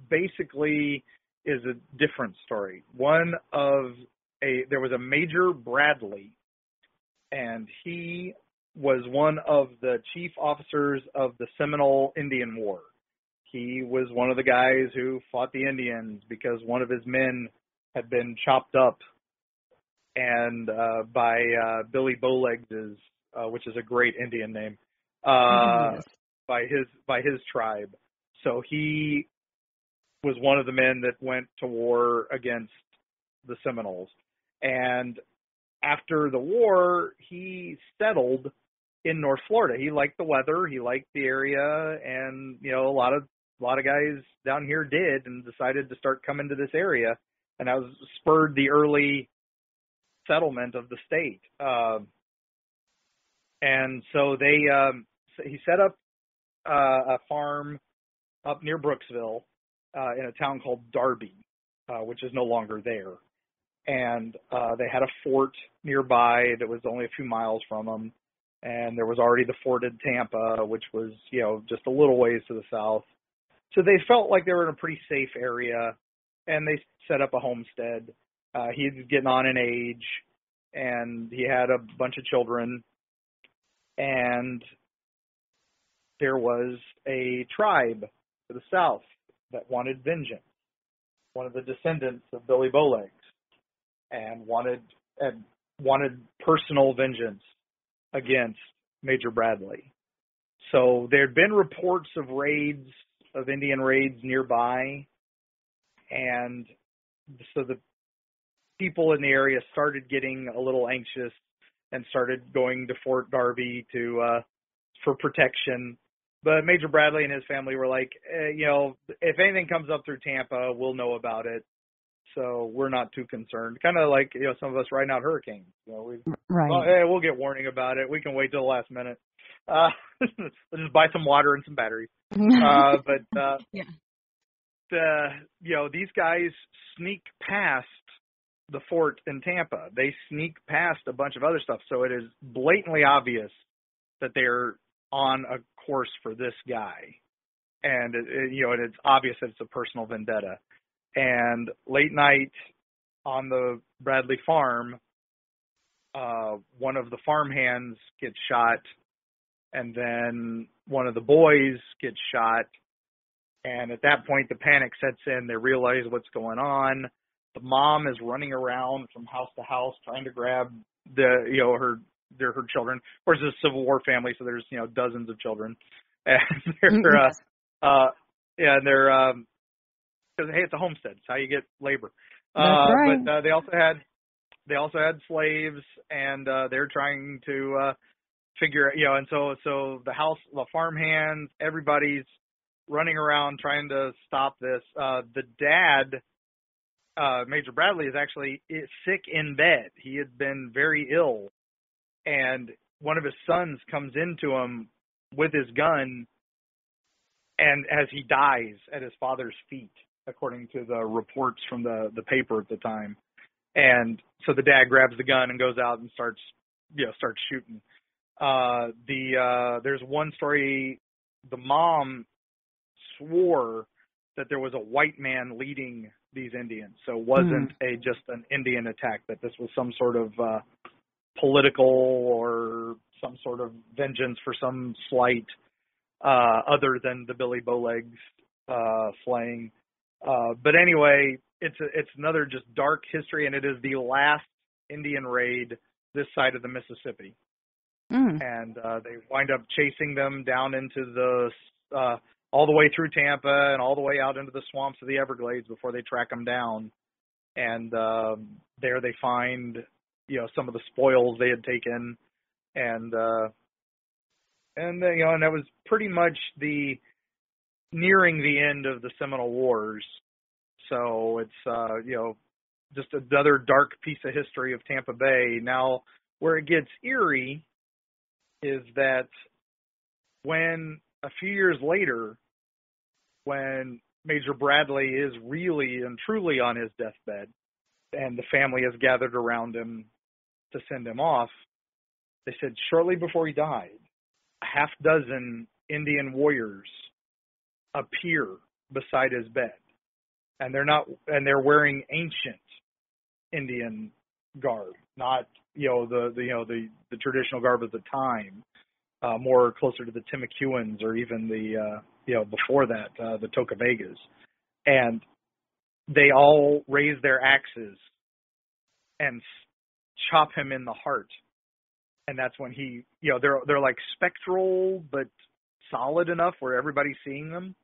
basically is a different story. There was a Major Bradley, and he was one of the chief officers of the Seminole Indian War. He was one of the guys who fought the Indians because one of his men had been chopped up and by Billy Bowlegs, which is a great Indian name, Yes. by his tribe. So he was one of the men that went to war against the Seminoles. And after the war, he settled in North Florida. He liked the weather, he liked the area, and a lot of guys down here did, and decided to start coming to this area, and that was spurred the early settlement of the state. And so he set up a farm up near Brooksville in a town called Darby, which is no longer there. And they had a fort nearby that was only a few miles from them. And there was already the fort in Tampa, which was, just a little ways to the south. So they felt like they were in a pretty safe area, and they set up a homestead. He was getting on in age, and he had a bunch of children. And there was a tribe to the south that wanted vengeance, one of the descendants of Billy Bowlegs, and wanted personal vengeance against Major Bradley. So there had been reports of Indian raids nearby, and so the people in the area started getting a little anxious and started going to Fort Darby for protection. But Major Bradley and his family were like, if anything comes up through Tampa, we'll know about it. So we're not too concerned. Kind of like, some of us riding out hurricanes. Right. We'll get warning about it. We can wait till the last minute. We'll just buy some water and some batteries. Yeah. These guys sneak past the fort in Tampa. They sneak past a bunch of other stuff. So it is blatantly obvious that they're on a course for this guy. And, it's obvious that it's a personal vendetta. And late night on the Bradley farm, one of the farmhands gets shot, and then one of the boys gets shot. And at that point, the panic sets in. They realize what's going on. The mom is running around from house to house trying to grab her children. Of course, it's a Civil War family, so there's dozens of children, and they're because hey, it's a homestead. It's how you get labor. That's right. But they also had slaves, and they're trying to figure, and so the farmhands, everybody's running around trying to stop this. The dad, Major Bradley, is actually sick in bed. He had been very ill, and one of his sons comes into him with his gun, and as he dies at his father's feet, according to the reports from the paper at the time. And so the dad grabs the gun and goes out and starts shooting. There's one story, the mom swore that there was a white man leading these Indians. So it wasn't just an Indian attack, that this was some sort of political or some sort of vengeance for some slight other than the Billy Bowlegs slaying. But anyway, it's another just dark history, and it is the last Indian raid this side of the Mississippi. And they wind up chasing them down into the all the way through Tampa and all the way out into the swamps of the Everglades before they track them down. And there they find some of the spoils they had taken, and that was pretty much nearing the end of the Seminole Wars. So it's, just another dark piece of history of Tampa Bay. Now, where it gets eerie is that when a few years later, when Major Bradley is really and truly on his deathbed, and the family has gathered around him to send him off, they said shortly before he died, a half dozen Indian warriors appear beside his bed, and they're wearing ancient Indian garb, not the traditional garb of the time, more closer to the Timucuans or even the before that the Tocovegas, and they all raise their axes and chop him in the heart. And that's when he, they're like spectral, but solid enough where everybody's seeing them.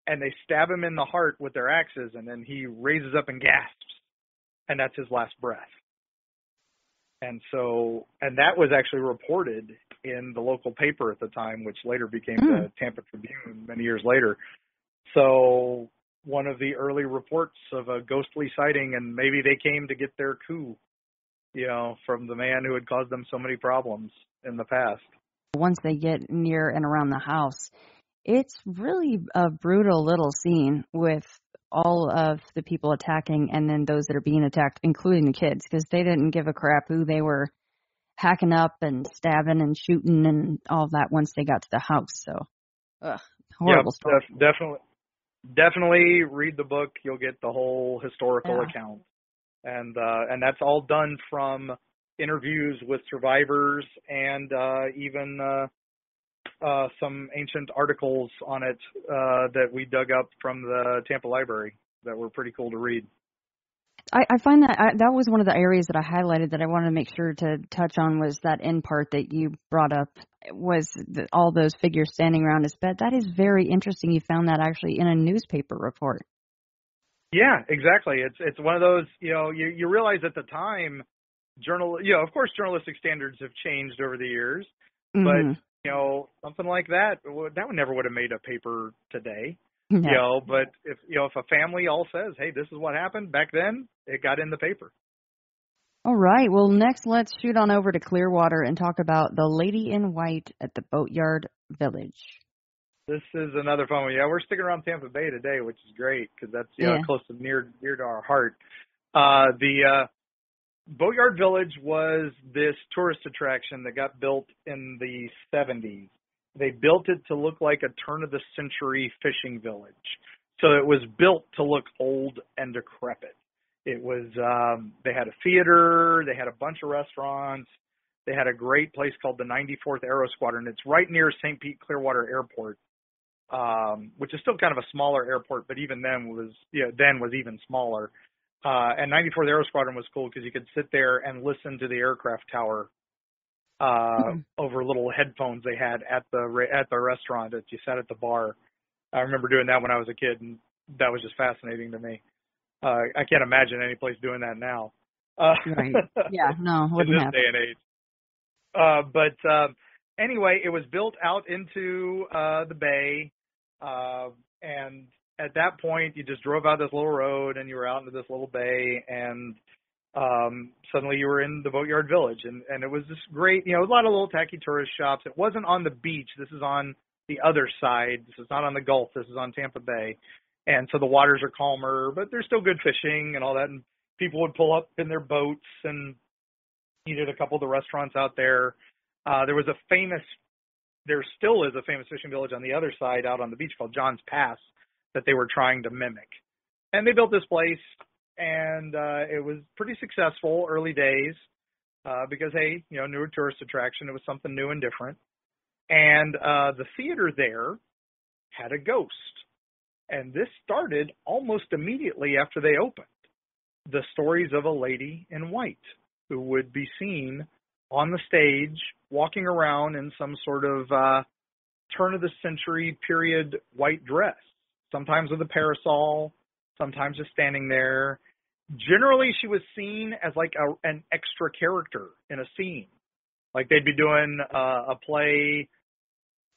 And they stab him in the heart with their axes, and then he raises up and gasps. And that's his last breath. And that was actually reported in the local paper at the time, which later became the Tampa Tribune many years later. So one of the early reports of a ghostly sighting, and maybe they came to get their coup, from the man who had caused them so many problems in the past. Once they get near and around the house, it's really a brutal little scene with all of the people attacking and then those that are being attacked, including the kids, because they didn't give a crap who they were hacking up and stabbing and shooting and all that once they got to the house. So, horrible story. Definitely read the book. You'll get the whole historical account. And that's all done from interviews with survivors and even some ancient articles on it that we dug up from the Tampa Library that were pretty cool to read. I find that that was one of the areas that I highlighted that I wanted to make sure to touch on was that end part that you brought up was all those figures standing around his bed. That is very interesting. You found that actually in a newspaper report. Yeah, exactly. It's one of those, you realize at the time, of course journalistic standards have changed over the years, but something like that never would have made a paper today. No. But if a family all says, hey, this is what happened back then, it got in the paper. All right. Well, next let's shoot on over to Clearwater and talk about the Lady in White at the Boatyard Village. This is another fun one. Yeah, we're sticking around Tampa Bay today, which is great because that's close to near to our heart. The Boatyard Village was this tourist attraction that got built in the 70s. They built it to look like a turn-of-the-century fishing village. So it was built to look old and decrepit. It was, they had a theater, they had a bunch of restaurants, they had a great place called the 94th Aero Squadron. It's right near St. Pete Clearwater Airport, which is still kind of a smaller airport, but even then was even smaller. And 94th Aero Squadron was cool because you could sit there and listen to the aircraft tower over little headphones they had at the restaurant that you sat at the bar. I remember doing that when I was a kid, and that was just fascinating to me. I can't imagine any place doing that now. Right. Yeah, no, wouldn't in this day and age. But anyway, it was built out into the bay, and at that point, you just drove out this little road, and you were out into this little bay, and suddenly you were in the Boatyard Village, and it was this great, a lot of little tacky tourist shops. It wasn't on the beach. This is on the other side. This is not on the Gulf. This is on Tampa Bay. And so the waters are calmer, but there's still good fishing and all that. And people would pull up in their boats and eat at a couple of the restaurants out there. There still is a famous fishing village on the other side out on the beach called John's Pass that they were trying to mimic. And they built this place, and it was pretty successful early days because, hey, newer tourist attraction. It was something new and different. And the theater there had a ghost. And this started almost immediately after they opened. The stories of a lady in white who would be seen on the stage walking around in some sort of turn-of-the-century period white dress, sometimes with a parasol, sometimes just standing there. Generally, she was seen as like an extra character in a scene. Like they'd be doing a play,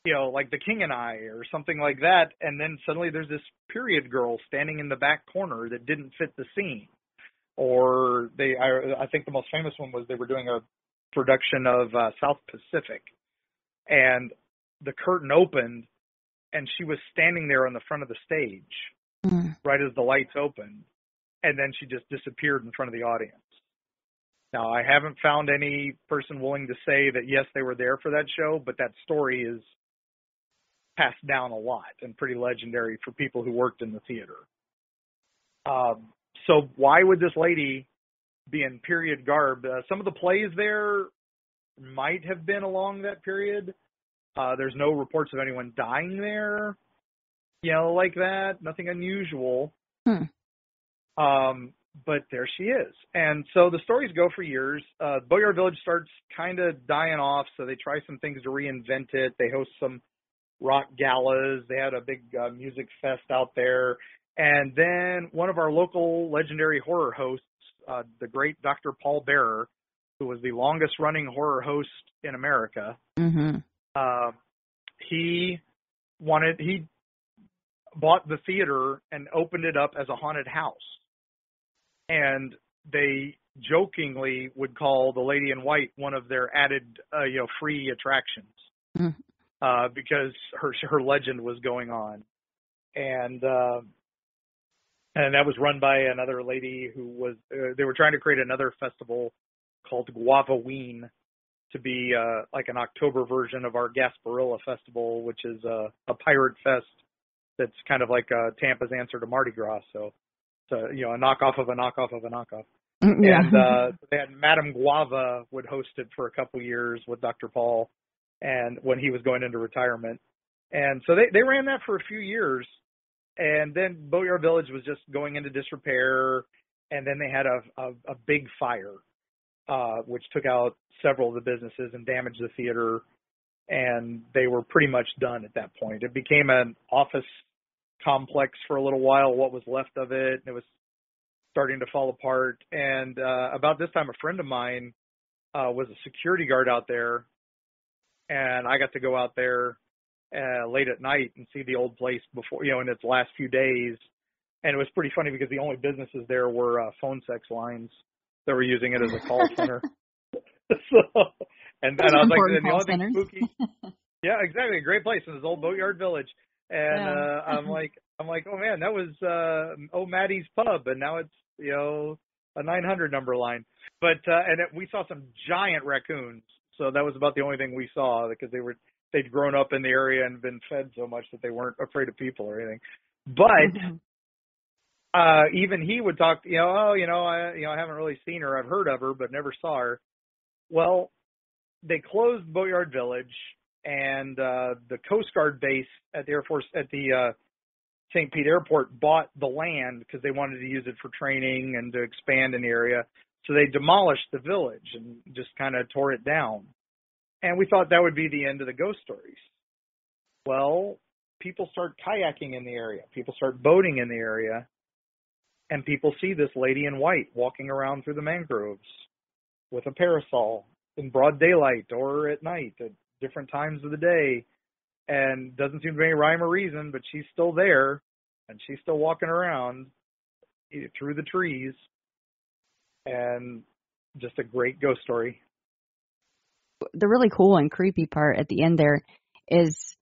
like The King and I or something like that, and then suddenly there's this period girl standing in the back corner that didn't fit the scene. Or I think the most famous one was they were doing a production of South Pacific, and the curtain opened, and she was standing there on the front of the stage, right as the lights opened, and then she just disappeared in front of the audience. Now, I haven't found any person willing to say that, yes, they were there for that show, but that story is passed down a lot and pretty legendary for people who worked in the theater. So why would this lady be in period garb? Some of the plays there might have been along that period. There's no reports of anyone dying there, like that. Nothing unusual. but there she is. And so the stories go for years. Boatyard Village starts kind of dying off, so they try some things to reinvent it. They host some rock galas. They had a big music fest out there. And then one of our local legendary horror hosts, the great Dr. Paul Bearer, who was the longest running horror host in America, he bought the theater and opened it up as a haunted house. And they jokingly would call the Lady in White one of their added, free attractions, because her legend was going on, and that was run by another lady who was. They were trying to create another festival called Guavaween to be like an October version of our Gasparilla Festival, which is a pirate fest that's kind of like Tampa's answer to Mardi Gras. So. A knockoff of a knockoff of a knockoff. Yeah. And they had Madame Guava would host it for a couple years with Dr. Paul, and when he was going into retirement. And so they ran that for a few years, and then Boatyard Village was just going into disrepair, and then they had a big fire, which took out several of the businesses and damaged the theater, and they were pretty much done at that point. It became an office complex for a little while, what was left of it, and it was starting to fall apart. And about this time, a friend of mine was a security guard out there, and I got to go out there late at night and see the old place before, in its last few days. And it was pretty funny because the only businesses there were phone sex lines that were using it as a call center. And I was like, the only thing spooky. Yeah, exactly. A great place in this old Boatyard Village. And I'm like, oh man, that was Maddie's Pub, and now it's a 900 number line. But we saw some giant raccoons, so that was about the only thing we saw, because they'd grown up in the area and been fed so much that they weren't afraid of people or anything. But even he would talk, I haven't really seen her. I've heard of her, but never saw her. Well, they closed Boatyard Village. And the Coast Guard base at the Air Force at the St. Pete Airport bought the land because they wanted to use it for training and to expand in the area. So they demolished the village and just kind of tore it down. And we thought that would be the end of the ghost stories. Well, people start kayaking in the area. People start boating in the area. And people see this lady in white walking around through the mangroves with a parasol in broad daylight or at night at different times of the day, and doesn't seem to be any rhyme or reason, but she's still there, and she's still walking around through the trees, and just a great ghost story. The really cool and creepy part at the end there is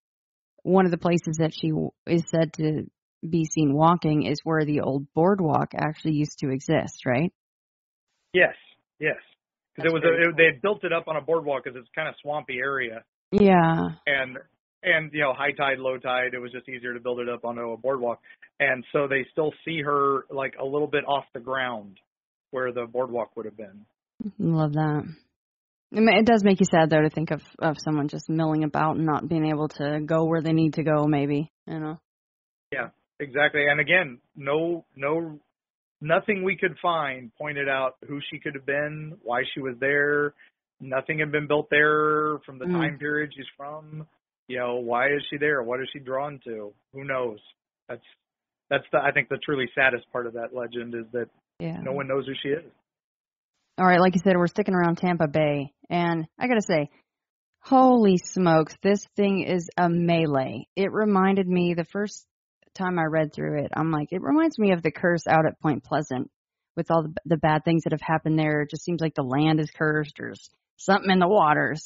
one of the places that she is said to be seen walking is where the old boardwalk actually used to exist, right? Yes. Because they had built it up on a boardwalk because it's kind of swampy area. Yeah. And high tide, low tide, it was just easier to build it up onto a boardwalk. And so they still see her like a little bit off the ground where the boardwalk would have been. Love that. It does make you sad, though, to think of someone just milling about and not being able to go where they need to go, maybe, Yeah, exactly. And again, nothing we could find pointed out who she could have been, why she was there. Nothing had been built there from the time period she's from. Why is she there? What is she drawn to? Who knows? That's I think the truly saddest part of that legend is that no one knows who she is. All right, like you said, we're sticking around Tampa Bay, and I got to say, holy smokes, this thing is a melee. It reminded me, the first time I read through it, I'm like, it reminds me of the curse out at Point Pleasant with all the bad things that have happened there. It just seems like the land is cursed or something in the waters.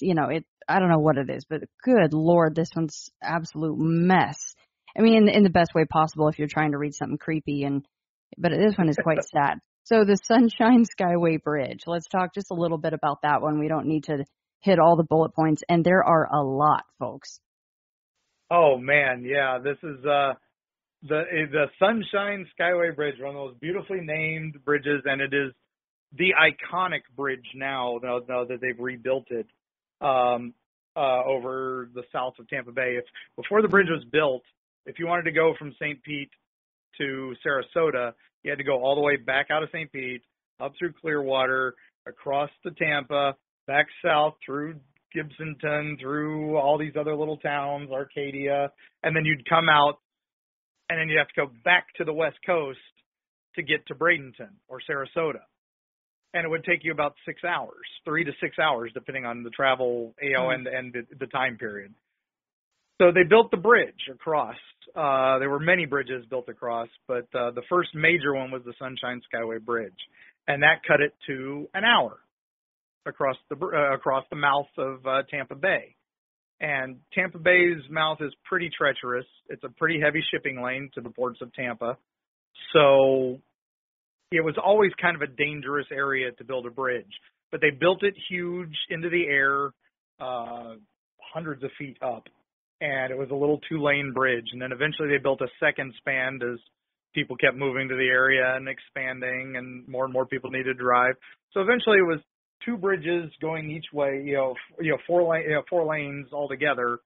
I don't know what it is, but good Lord, this one's absolute mess. I mean, in the best way possible if you're trying to read something creepy, but this one is quite sad. So the Sunshine Skyway Bridge, let's talk just a little bit about that one. We don't need to hit all the bullet points, and there are a lot, folks. Oh, man, yeah. This is the Sunshine Skyway Bridge, one of those beautifully named bridges, and it is the iconic bridge now that they've rebuilt it over the south of Tampa Bay. Before the bridge was built, if you wanted to go from St. Pete to Sarasota, You had to go all the way back out of St. Pete, up through Clearwater, across to Tampa, back south through Gibsonton, through all these other little towns, Arcadia, and then you'd come out, and then you'd have to go back to the West Coast to get to Bradenton or Sarasota. And it would take you about 6 hours, 3 to 6 hours, depending on the travel, and the time period. So they built the bridge across. There were many bridges built across, but the first major one was the Sunshine Skyway Bridge, and that cut it to an hour across the mouth of Tampa Bay. And Tampa Bay's mouth is pretty treacherous. It's a pretty heavy shipping lane to the ports of Tampa. So it was always kind of a dangerous area to build a bridge. But they built it huge into the air, hundreds of feet up. And it was a little 2-lane bridge. And then eventually they built a second span as people kept moving to the area and expanding, and more people needed to drive. So eventually it was 2 bridges going each way, 4 lanes altogether.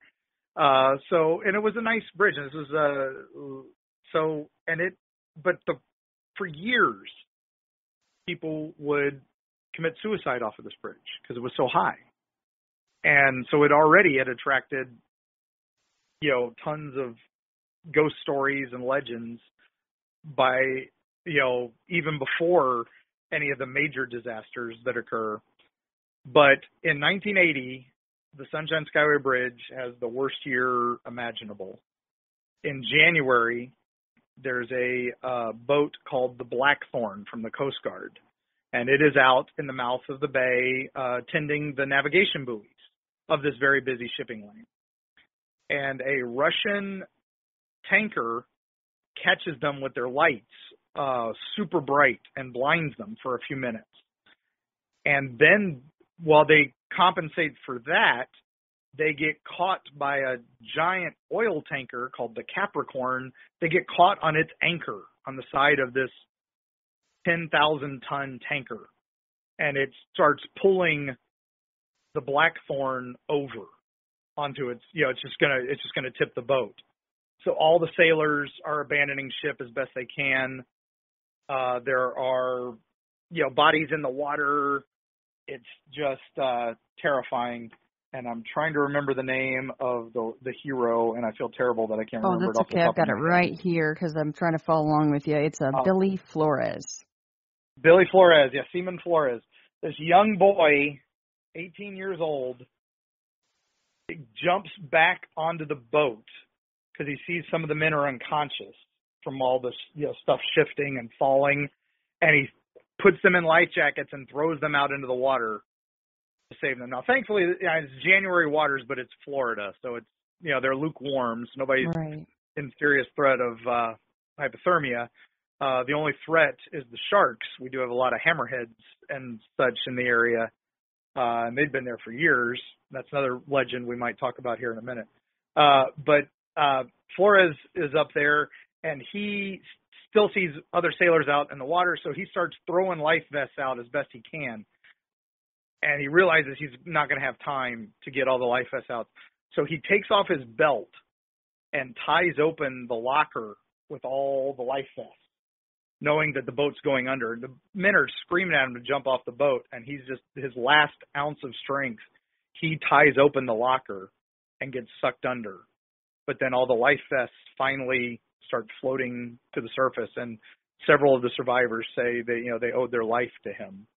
And it was a nice bridge. And this was for years, people would commit suicide off of this bridge because it was so high. And so it already had attracted, tons of ghost stories and legends by, even before any of the major disasters that occur. But in 1980, the Sunshine Skyway Bridge has the worst year imaginable. In January, there's a boat called the Blackthorn from the Coast Guard, and it is out in the mouth of the bay tending the navigation buoys of this very busy shipping lane. And a Russian tanker catches them with their lights, super bright, and blinds them for a few minutes. And then while they compensate for that, they get caught by a giant oil tanker called the Capricorn. They get caught on its anchor on the side of this 10,000-ton tanker. And it starts pulling the Blackthorn over onto its, it's just gonna tip the boat. So all the sailors are abandoning ship as best they can. There are, bodies in the water. It's just terrifying. And I'm trying to remember the name of the hero, and I feel terrible that I can't remember it off the top of my head. Oh, that's okay. I've got it right here because I'm trying to follow along with you. It's Billy Flores. Billy Flores, yeah, Seaman Flores. This young boy, 18 years old, jumps back onto the boat because he sees some of the men are unconscious from all this stuff shifting and falling, and he puts them in life jackets and throws them out into the water to save them. Now, thankfully, it's January waters, but it's Florida, so it's they're lukewarm. So nobody's in serious threat of hypothermia. The only threat is the sharks. We do have a lot of hammerheads and such in the area, and they've been there for years. That's another legend we might talk about here in a minute. But Flores is up there, and he still sees other sailors out in the water, so he starts throwing life vests out as best he can. And he realizes he's not going to have time to get all the life vests out. So he takes off his belt and ties open the locker with all the life vests, knowing that the boat's going under. The men are screaming at him to jump off the boat, and he's just, his last ounce of strength, he ties open the locker and gets sucked under. But then all the life vests finally start floating to the surface, and several of the survivors say they owed their life to him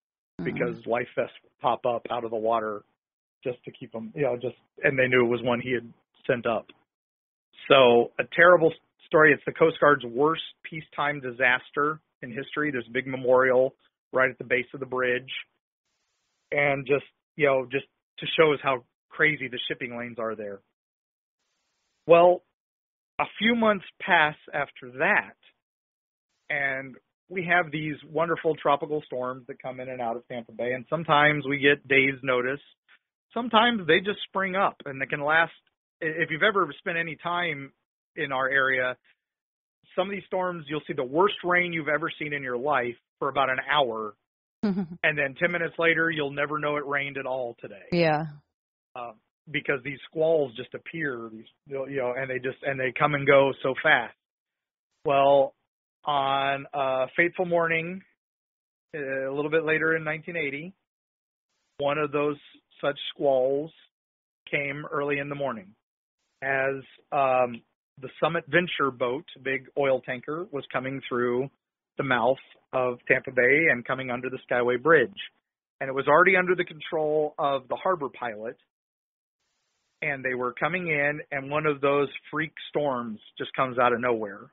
because life vests pop up out of the water just to keep them, and they knew it was one he had sent up. So a terrible story. It's the Coast Guard's worst peacetime disaster in history. There's a big memorial right at the base of the bridge, and just to show us how crazy the shipping lanes are there. Well, a few months pass after that, and we have these wonderful tropical storms that come in and out of Tampa Bay, and sometimes we get days' notice. Sometimes they just spring up, and they can last. If you've ever spent any time in our area, some of these storms, you'll see the worst rain you've ever seen in your life for about an hour, and then 10 minutes later, you'll never know it rained at all today. Yeah. Because these squalls just appear, and they come and go so fast. Well, On a fateful morning, a little bit later in 1980, one of those such squalls came early in the morning as the Summit Venture boat, big oil tanker, was coming through the mouth of Tampa Bay and coming under the Skyway Bridge. And it was already under the control of the harbor pilot. And they were coming in, and one of those freak storms just comes out of nowhere.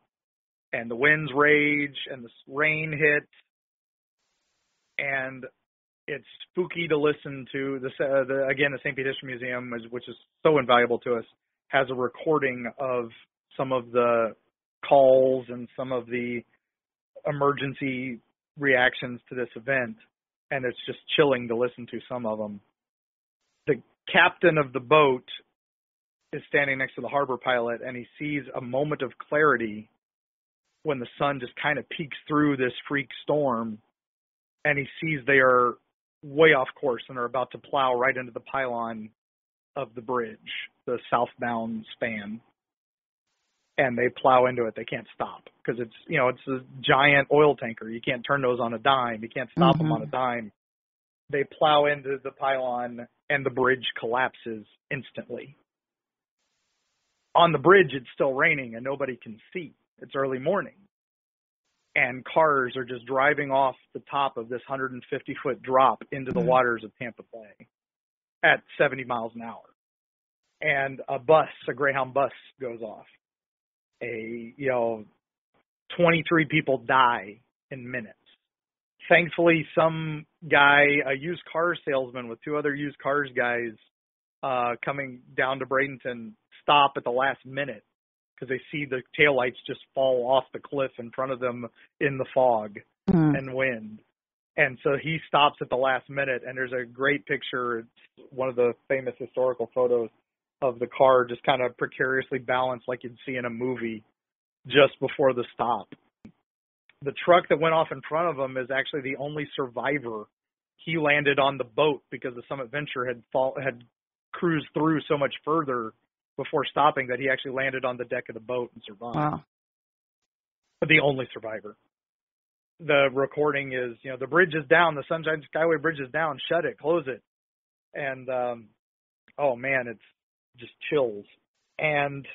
And the winds rage, and the rain hits, and it's spooky to listen to. Again, the St. Pete History Museum, which is so invaluable to us, has a recording of some of the calls and some of the emergency reactions to this event, and it's just chilling to listen to some of them. The captain of the boat is standing next to the harbor pilot, and he sees a moment of clarity when the sun just kind of peeks through this freak storm, and he sees they are way off course and are about to plow right into the pylon of the bridge, the southbound span. And they plow into it. They can't stop because it's a giant oil tanker. You can't turn those on a dime. You can't stop them on a dime. They plow into the pylon, and the bridge collapses instantly. On the bridge, it's still raining, and nobody can see. It's early morning. And cars are just driving off the top of this 150-foot drop into the waters of Tampa Bay at 70 miles an hour. And a Greyhound bus goes off. 23 people die in minutes. Thankfully, some guy, a used car salesman with two other used cars guys coming down to Bradenton, stop at the last minute because they see the taillights just fall off the cliff in front of them in the fog and wind. And so he stops at the last minute, and there's a great picture. It's one of the famous historical photos of the car just kind of precariously balanced like you'd see in a movie just before the stop. The truck that went off in front of him is actually the only survivor. He landed on the boat because the Summit Venture had cruised through so much further before stopping that he actually landed on the deck of the boat and survived. Wow. The only survivor. The recording is, the bridge is down, the Sunshine Skyway Bridge is down, shut it, close it. And, oh man, it's just chills. And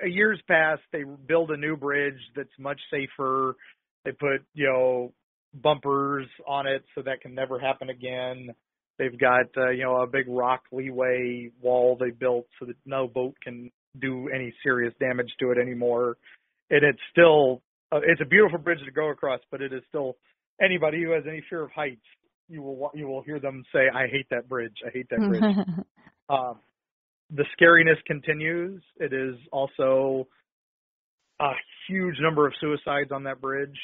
years pass, they build a new bridge that's much safer. They put, bumpers on it so that can never happen again. They've got, a big rock leeway wall they built so that no boat can do any serious damage to it anymore. And it's still, it's a beautiful bridge to go across, but it is still, anybody who has any fear of heights, you will hear them say, I hate that bridge. I hate that bridge. The scariness continues. It is also a huge number of suicides on that bridge.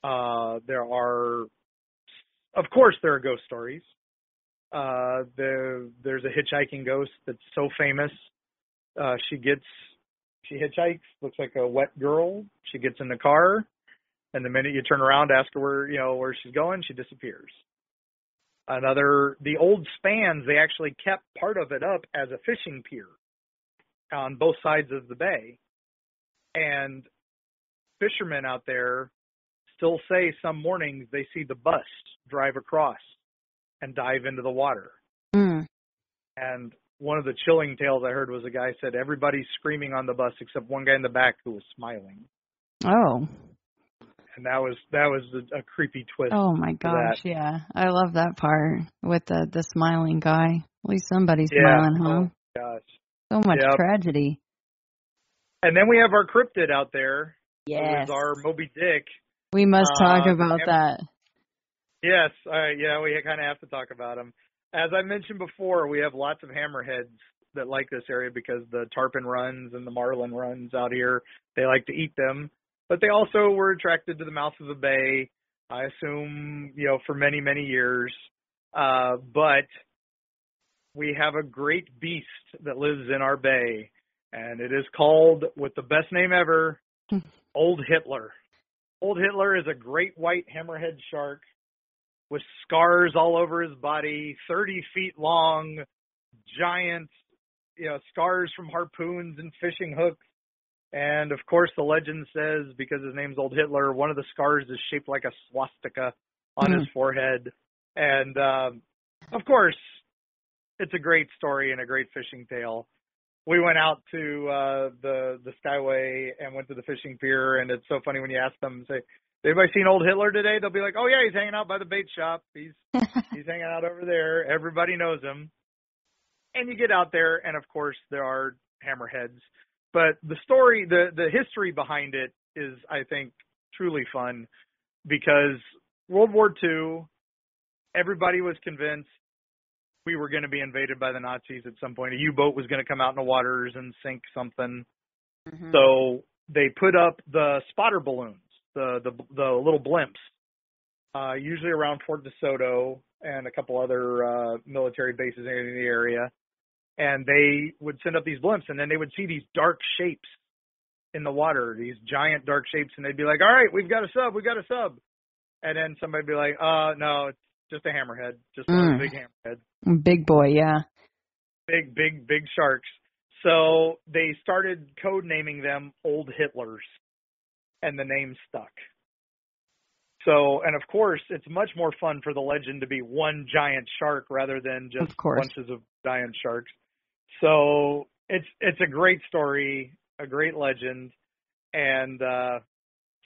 There are ghost stories. There's a hitchhiking ghost that's so famous. She hitchhikes, looks like a wet girl. She gets in the car, and the minute you turn around, ask her where she's going, she disappears. The old spans, they actually kept part of it up as a fishing pier on both sides of the bay. And fishermen out there still say some mornings they see the bus drive across and dive into the water. And one of the chilling tales I heard was a guy said everybody's screaming on the bus except one guy in the back who was smiling. Oh. And that was a creepy twist. Oh my gosh, yeah. I love that part with the smiling guy. At least somebody's smiling, huh? Oh gosh. So much tragedy. And then we have our cryptid out there. Yes. Who is our Moby Dick. We must talk about that. Yes, we kind of have to talk about him. As I mentioned before, we have lots of hammerheads that like this area because the tarpon runs and the marlin runs out here, they like to eat them. But they also were attracted to the mouth of the bay, I assume, for many, many years. But we have a great beast that lives in our bay, and it is called, with the best name ever, Old Hitler. Old Hitler is a great white hammerhead shark with scars all over his body, 30 feet long, giant, scars from harpoons and fishing hooks. And, of course, the legend says, because his name's Old Hitler, one of the scars is shaped like a swastika on his forehead. And, of course, it's a great story and a great fishing tale. We went out to the Skyway and went to the fishing pier, and it's so funny when you ask them, say, anybody seen Old Hitler today? They'll be like, oh, yeah, he's hanging out by the bait shop. He's hanging out over there. Everybody knows him. And you get out there, and, of course, there are hammerheads. But the story, the history behind it is, I think, truly fun because World War II, everybody was convinced we were going to be invaded by the Nazis at some point. A U-boat was going to come out in the waters and sink something. Mm-hmm. So they put up the spotter balloons, the little blimps, usually around Fort DeSoto and a couple other military bases in the area. And they would send up these blimps, and then they would see these dark shapes in the water, these giant dark shapes, and they'd be like, all right, we've got a sub. And then somebody would be like, no, it's just a hammerhead, just one big hammerhead. Big boy, yeah. Big sharks. So they started code naming them Old Hitlers, and the name stuck. So, and of course, it's much more fun for the legend to be one giant shark rather than just bunches of giant sharks. So it's a great story, a great legend, and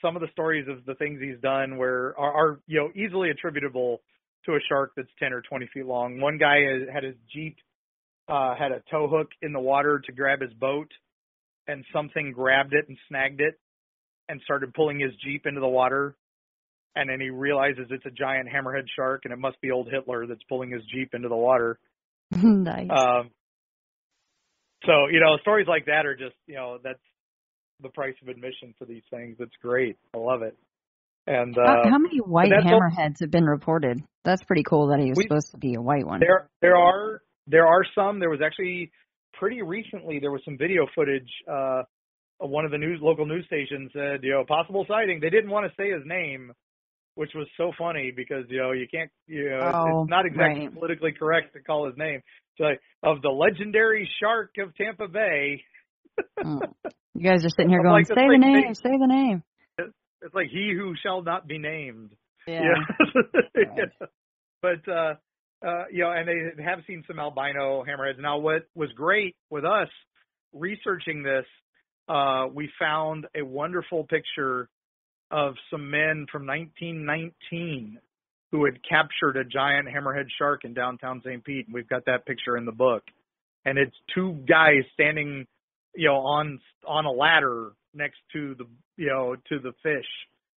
some of the stories of the things he's done are easily attributable to a shark that's 10 or 20 feet long. One guy had his Jeep, had a tow hook in the water to grab his boat, and something grabbed it and snagged it and started pulling his Jeep into the water. And then he realizes it's a giant hammerhead shark, and it must be Old Hitler that's pulling his Jeep into the water. Nice. So, stories like that are just, that's the price of admission for these things. It's great. I love it. And how many white hammerheads have been reported? That's pretty cool that he was supposed to be a white one. There are some. There was actually pretty recently, there was some video footage. One of the local news stations said, possible sighting. They didn't want to say his name, which was so funny because, you can't, it's not exactly politically correct to call his name. It's like, of the legendary shark of Tampa Bay. You guys are sitting here going, say the name. It's like he who shall not be named. Yeah. Yeah. But, and they have seen some albino hammerheads. Now, what was great with us researching this, we found a wonderful picture of some men from 1919 who had captured a giant hammerhead shark in downtown St. Pete. And we've got that picture in the book. And it's two guys standing, on a ladder next to the, to the fish,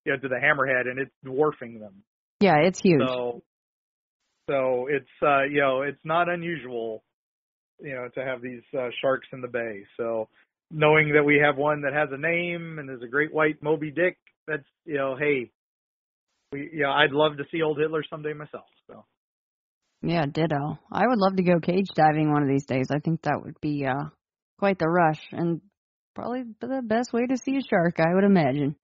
to the hammerhead, and it's dwarfing them. Yeah, it's huge. So it's, it's not unusual, to have these sharks in the bay. So knowing that we have one that has a name and is a great white Moby Dick, that's, hey, I'd love to see Old Hitler someday myself. So. Yeah, ditto. I would love to go cage diving one of these days. I think that would be quite the rush and probably the best way to see a shark, I would imagine.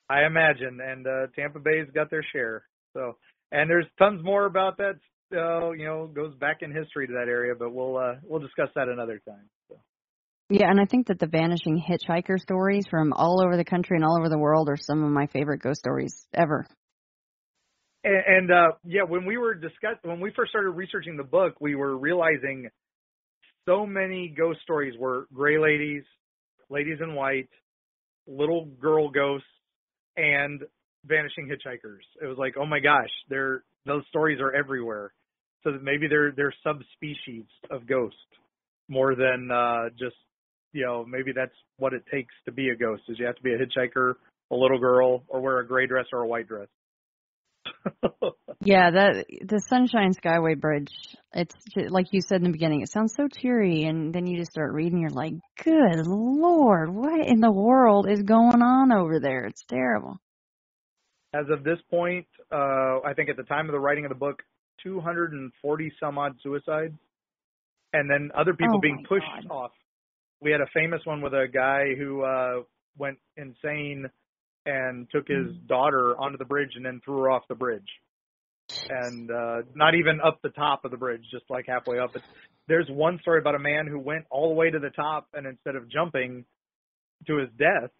I imagine, and Tampa Bay's got their share. So, and there's tons more about that. Goes back in history to that area, but we'll discuss that another time. So. Yeah, and I think that the vanishing hitchhiker stories from all over the country and all over the world are some of my favorite ghost stories ever. And when we first started researching the book, we were realizing so many ghost stories were gray ladies in white, little girl ghosts, and vanishing hitchhikers. It was like, oh my gosh, those stories are everywhere. So that maybe they're subspecies of ghost more than just, maybe that's what it takes to be a ghost, is you have to be a hitchhiker, a little girl, or wear a gray dress or a white dress. Yeah, the Sunshine Skyway Bridge, it's just, like you said in the beginning, it sounds so cheery, and then you just start reading, you're like, good Lord, what in the world is going on over there? It's terrible. As of this point, I think at the time of the writing of the book, 240 some odd suicides, and then other people being pushed off. We had a famous one with a guy who went insane and took his daughter onto the bridge and then threw her off the bridge. And not even up the top of the bridge, just like halfway up. There's one story about a man who went all the way to the top, and instead of jumping, to his death,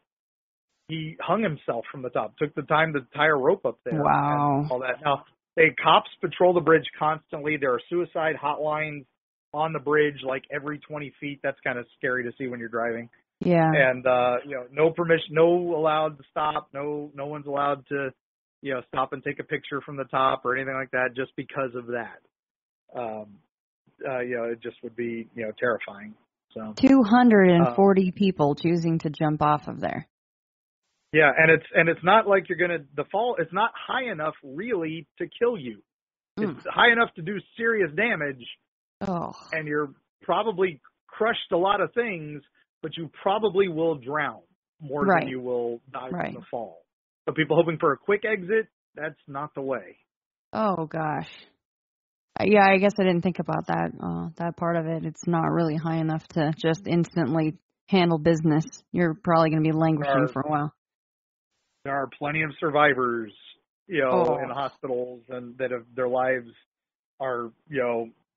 he hung himself from the top, took the time to tie a rope up there. Wow. And all that. Now, cops patrol the bridge constantly. There are suicide hotlines on the bridge like every 20 feet. That's kind of scary to see when you're driving. Yeah. And, no permission, no allowed to stop. No one's allowed to, stop and take a picture from the top or anything like that just because of that. It just would be, terrifying. So 240 people choosing to jump off of there. Yeah, and it's not like you're gonna the fall. It's not high enough really to kill you. It's high enough to do serious damage. Oh. And you're probably crushed a lot of things, but you probably will drown more than you will die from the fall. So people hoping for a quick exit, that's not the way. Oh gosh. Yeah, I guess I didn't think about that part of it. It's not really high enough to just instantly handle business. You're probably going to be languishing for a while. There are plenty of survivors, in hospitals and that have their lives are,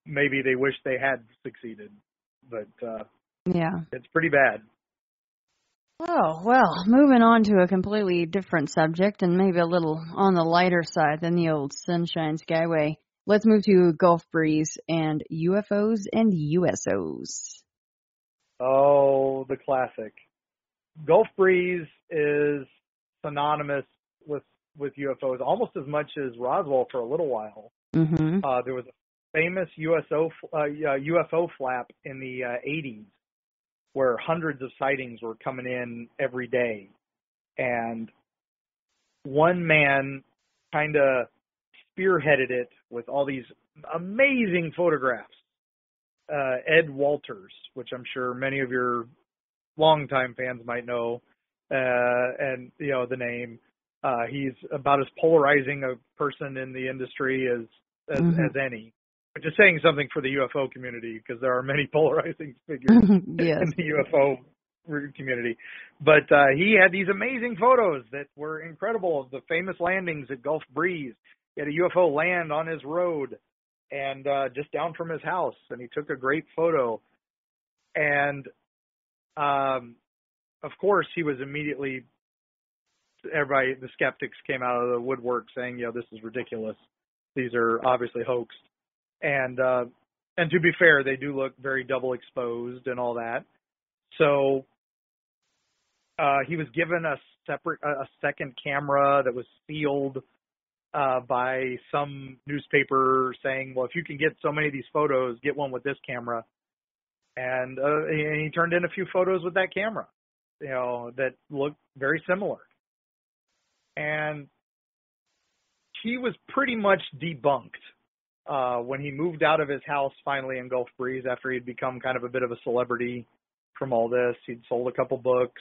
maybe they wish they had succeeded, but it's pretty bad. Oh, well, moving on to a completely different subject and maybe a little on the lighter side than the old Sunshine Skyway. Let's move to Gulf Breeze and UFOs and USOs. Oh, the classic. Gulf Breeze is synonymous with UFOs almost as much as Roswell for a little while. Mm-hmm. There was a famous UFO flap in the 80s where hundreds of sightings were coming in every day. And one man kind of spearheaded it with all these amazing photographs. Ed Walters, which I'm sure many of your longtime fans might know, and the name. He's about as polarizing a person in the industry as any, which is saying something for the UFO community because there are many polarizing figures in the UFO community. But he had these amazing photos that were incredible of the famous landings at Gulf Breeze. He had a UFO land on his road and just down from his house, and he took a great photo. And of course, he was immediately, the skeptics came out of the woodwork saying, this is ridiculous. These are obviously hoaxed. And to be fair, they do look very double exposed and all that. So he was given a second camera that was sealed by some newspaper saying, well, if you can get so many of these photos, get one with this camera. And he turned in a few photos with that camera, that looked very similar. And he was pretty much debunked when he moved out of his house finally in Gulf Breeze after he'd become kind of a bit of a celebrity from all this. He'd sold a couple books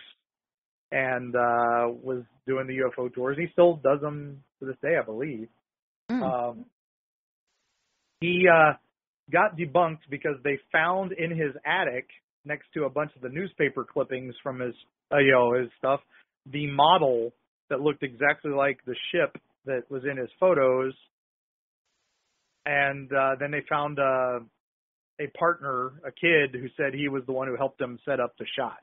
and was doing the UFO tours. He still does them to this day, I believe. He got debunked because they found in his attic, next to a bunch of the newspaper clippings from his stuff, the model that looked exactly like the ship that was in his photos. And then they found a partner, a kid, who said he was the one who helped him set up the shot.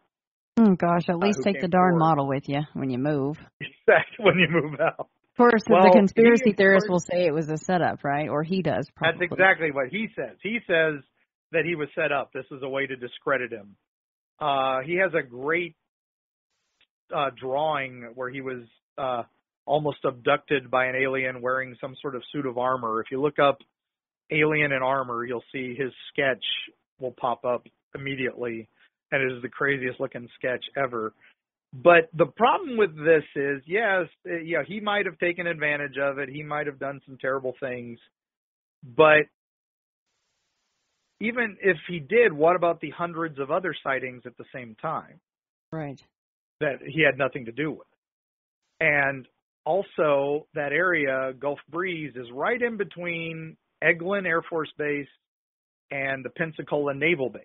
Oh, gosh, at least take the darn model with you when you move. Exactly, when you move out. Of course, the conspiracy theorist will say it was a setup, right? Or he does, probably. That's exactly what he says. He says that he was set up. This is a way to discredit him. He has a great drawing where he was almost abducted by an alien wearing some sort of suit of armor. If you look up alien in armor, you'll see his sketch will pop up immediately, and it is the craziest looking sketch ever. But the problem with this is, he might have taken advantage of it. He might have done some terrible things. But even if he did, what about the hundreds of other sightings at the same time? Right. That he had nothing to do with. And also, that area, Gulf Breeze, is right in between Eglin Air Force Base and the Pensacola Naval Base.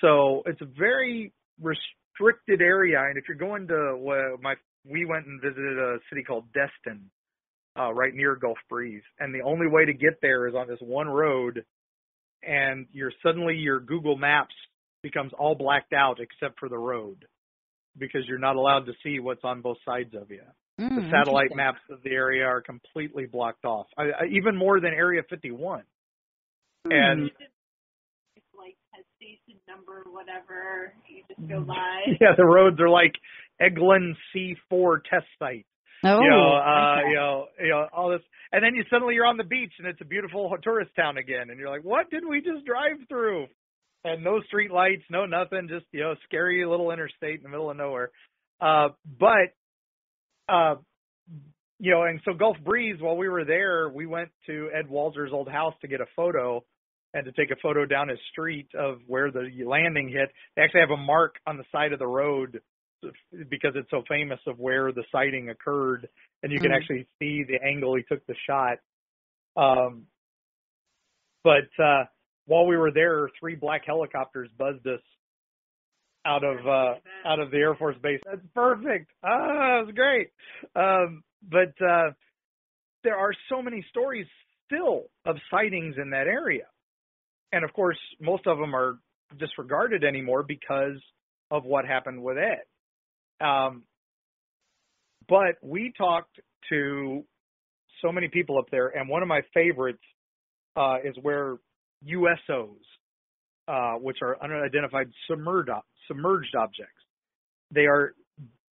So it's a very restricted area. And if you're going to, we went and visited a city called Destin, right near Gulf Breeze. And the only way to get there is on this one road. And suddenly your Google Maps becomes all blacked out except for the road. because you're not allowed to see what's on both sides of you. The Mm, satellite interesting. maps of the area are completely blocked off, even more than Area 51. And It's like a station number, whatever. You just go by. yeah, the roads are like Eglin C4 test site. Oh, All this, and then you're on the beach and it's a beautiful tourist town again, and you're like, what did we just drive through? And no street lights, no nothing, just scary little interstate in the middle of nowhere. And so Gulf Breeze, while we were there, we went to Ed Walzer's old house to get a photo and to take a photo down his street of where the landing hit. They actually have a mark on the side of the road because it's so famous of where the sighting occurred, and you can actually see the angle he took the shot. While we were there, 3 black helicopters buzzed us out of the Air Force base. That's perfect. It was great. There are so many stories still of sightings in that area. And of course, most of them are disregarded anymore because of what happened with Ed. But we talked to so many people up there, and one of my favorites is where USOs, which are unidentified submerged objects.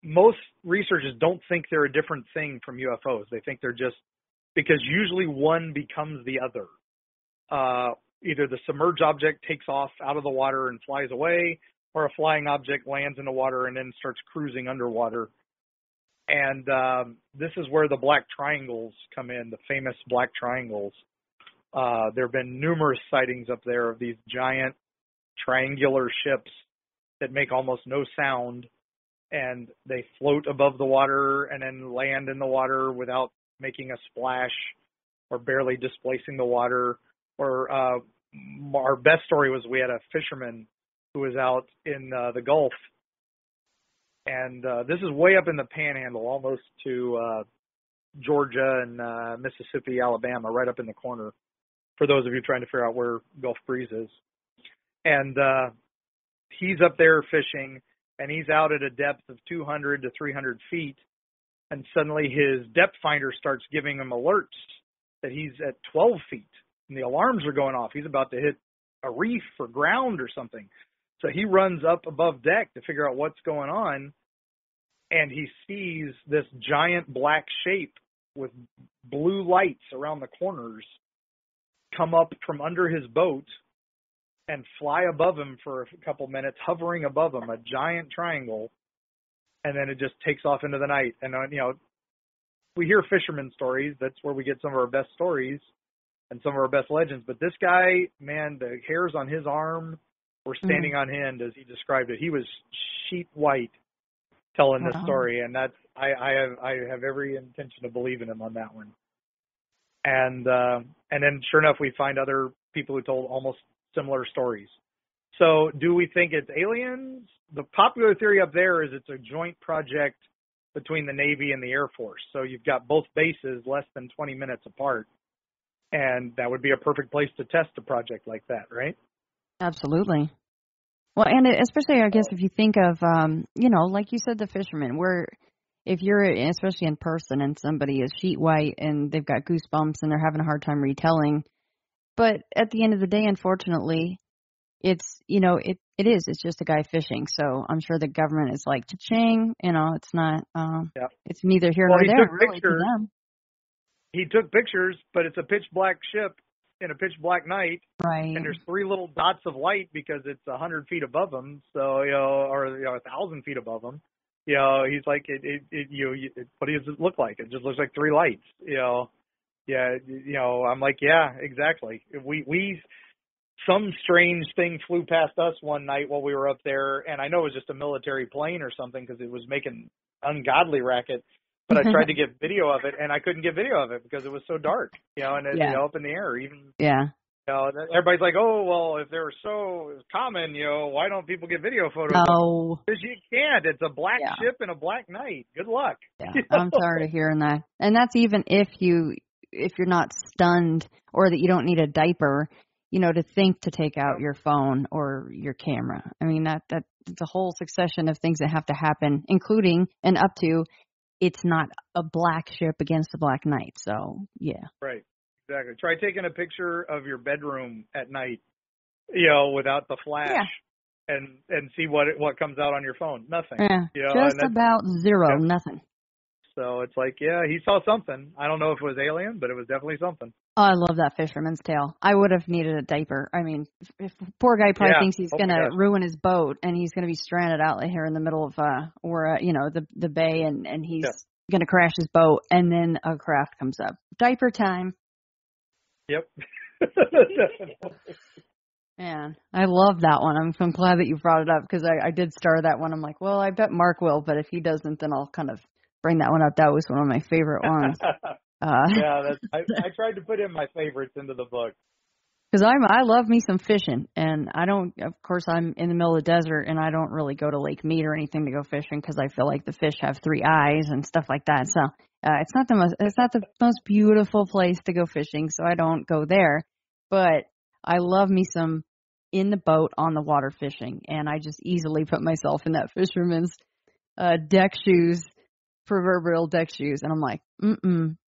Most researchers don't think they're a different thing from UFOs. They think they're just, because usually one becomes the other. Either the submerged object takes off out of the water and flies away, or a flying object lands in the water and then starts cruising underwater. And this is where the black triangles come in, the famous black triangles. There have been numerous sightings up there of these giant triangular ships that make almost no sound, and they float above the water and then land in the water without making a splash or barely displacing the water. Or our best story was we had a fisherman who was out in the Gulf, and this is way up in the Panhandle, almost to Georgia and Mississippi, Alabama, right up in the corner, for those of you trying to figure out where Gulf Breeze is. And he's up there fishing, and he's out at a depth of 200 to 300 feet, and suddenly his depth finder starts giving him alerts that he's at 12 feet, and the alarms are going off. He's about to hit a reef or ground or something. So he runs up above deck to figure out what's going on, and he sees this giant black shape with blue lights around the corners come up from under his boat and fly above him for a couple minutes, hovering above him, a giant triangle, and then it just takes off into the night. And, we hear fishermen stories. That's where we get some of our best stories and some of our best legends. But this guy, man, the hairs on his arm were standing on end as he described it. He was sheet white telling this story, and that's I have every intention of believing him on that one. And then sure enough, we find other people who told almost similar stories. So do we think it's aliens? The popular theory up there is it's a joint project between the Navy and the Air Force. So you've got both bases less than 20 minutes apart. And that would be a perfect place to test a project like that, right? Absolutely. Well, and especially, I guess, if you think of, like you said, the fishermen, where if you're, especially in person, and somebody is sheet white and they've got goosebumps and they're having a hard time retelling. But at the end of the day, unfortunately, it's just a guy fishing. So I'm sure the government is like, cha-ching, it's not, it's neither here nor there really to them. He took pictures, but it's a pitch black ship in a pitch black night. Right. And there's 3 little dots of light because it's 100 feet above him. So, or 1,000 feet above him. He's like, what does it look like? It just looks like 3 lights, I'm like, yeah, exactly. We some strange thing flew past us one night while we were up there, and I know it was just a military plane or something because it was making ungodly racket. But I tried to get video of it, and I couldn't get video of it because it was so dark, and it's up in the air. Everybody's like, oh, well, if they're so common, why don't people get video photos? No. Because you can't. It's a black ship in a black night. Good luck. Yeah, I'm tired of hearing that. And that's even if you're not stunned or that you don't need a diaper. to think to take out your phone or your camera. I mean, that's a whole succession of things that have to happen, including and up to it's not a black ship against a black night. So, yeah. Right. Exactly. Try taking a picture of your bedroom at night, without the flash. Yeah. And see what comes out on your phone. Nothing. Yeah, just about zero, nothing. So it's like, yeah, he saw something. I don't know if it was alien, but it was definitely something. Oh, I love that fisherman's tale. I would have needed a diaper. I mean, if poor guy probably thinks he's going to ruin his boat and he's going to be stranded out here in the middle of the bay and he's going to crash his boat and then a craft comes up. Diaper time. Yep. Man, I love that one. I'm glad that you brought it up because I did star that one. I'm like, well, I bet Mark will, but if he doesn't, then I'll kind of bring that one up. That was one of my favorite ones. I tried to put in my favorites into the book. Because I love me some fishing, and of course, I'm in the middle of the desert, and I don't really go to Lake Mead or anything to go fishing because I feel like the fish have 3 eyes and stuff like that. So it's not the most beautiful place to go fishing, so I don't go there. But I love me some in the boat on the water fishing, and I just easily put myself in that fisherman's deck shoes, proverbial deck shoes, and I'm like,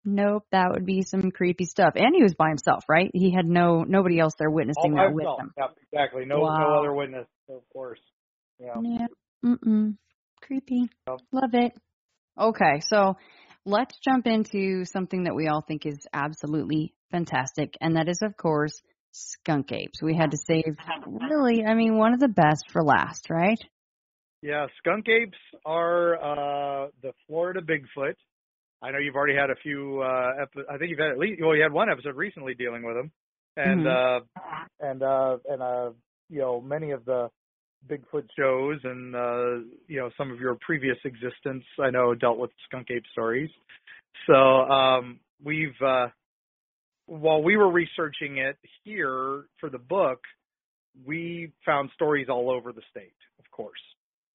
nope, that would be some creepy stuff. And he was by himself, right? He had nobody else there witnessing that with him. Yeah, exactly. No other witness, of course. Yeah. Creepy. Yep. Love it. Okay, so let's jump into something that we all think is absolutely fantastic, and that is, of course, skunk apes. We had to save, one of the best for last, right? Yeah, skunk apes are the Florida Bigfoot. I know you've already had a few. I think you've had you had one episode recently dealing with them, and many of the Bigfoot shows and some of your previous existence I know dealt with skunk ape stories. So we've while we were researching it here for the book, we found stories all over the state, of course.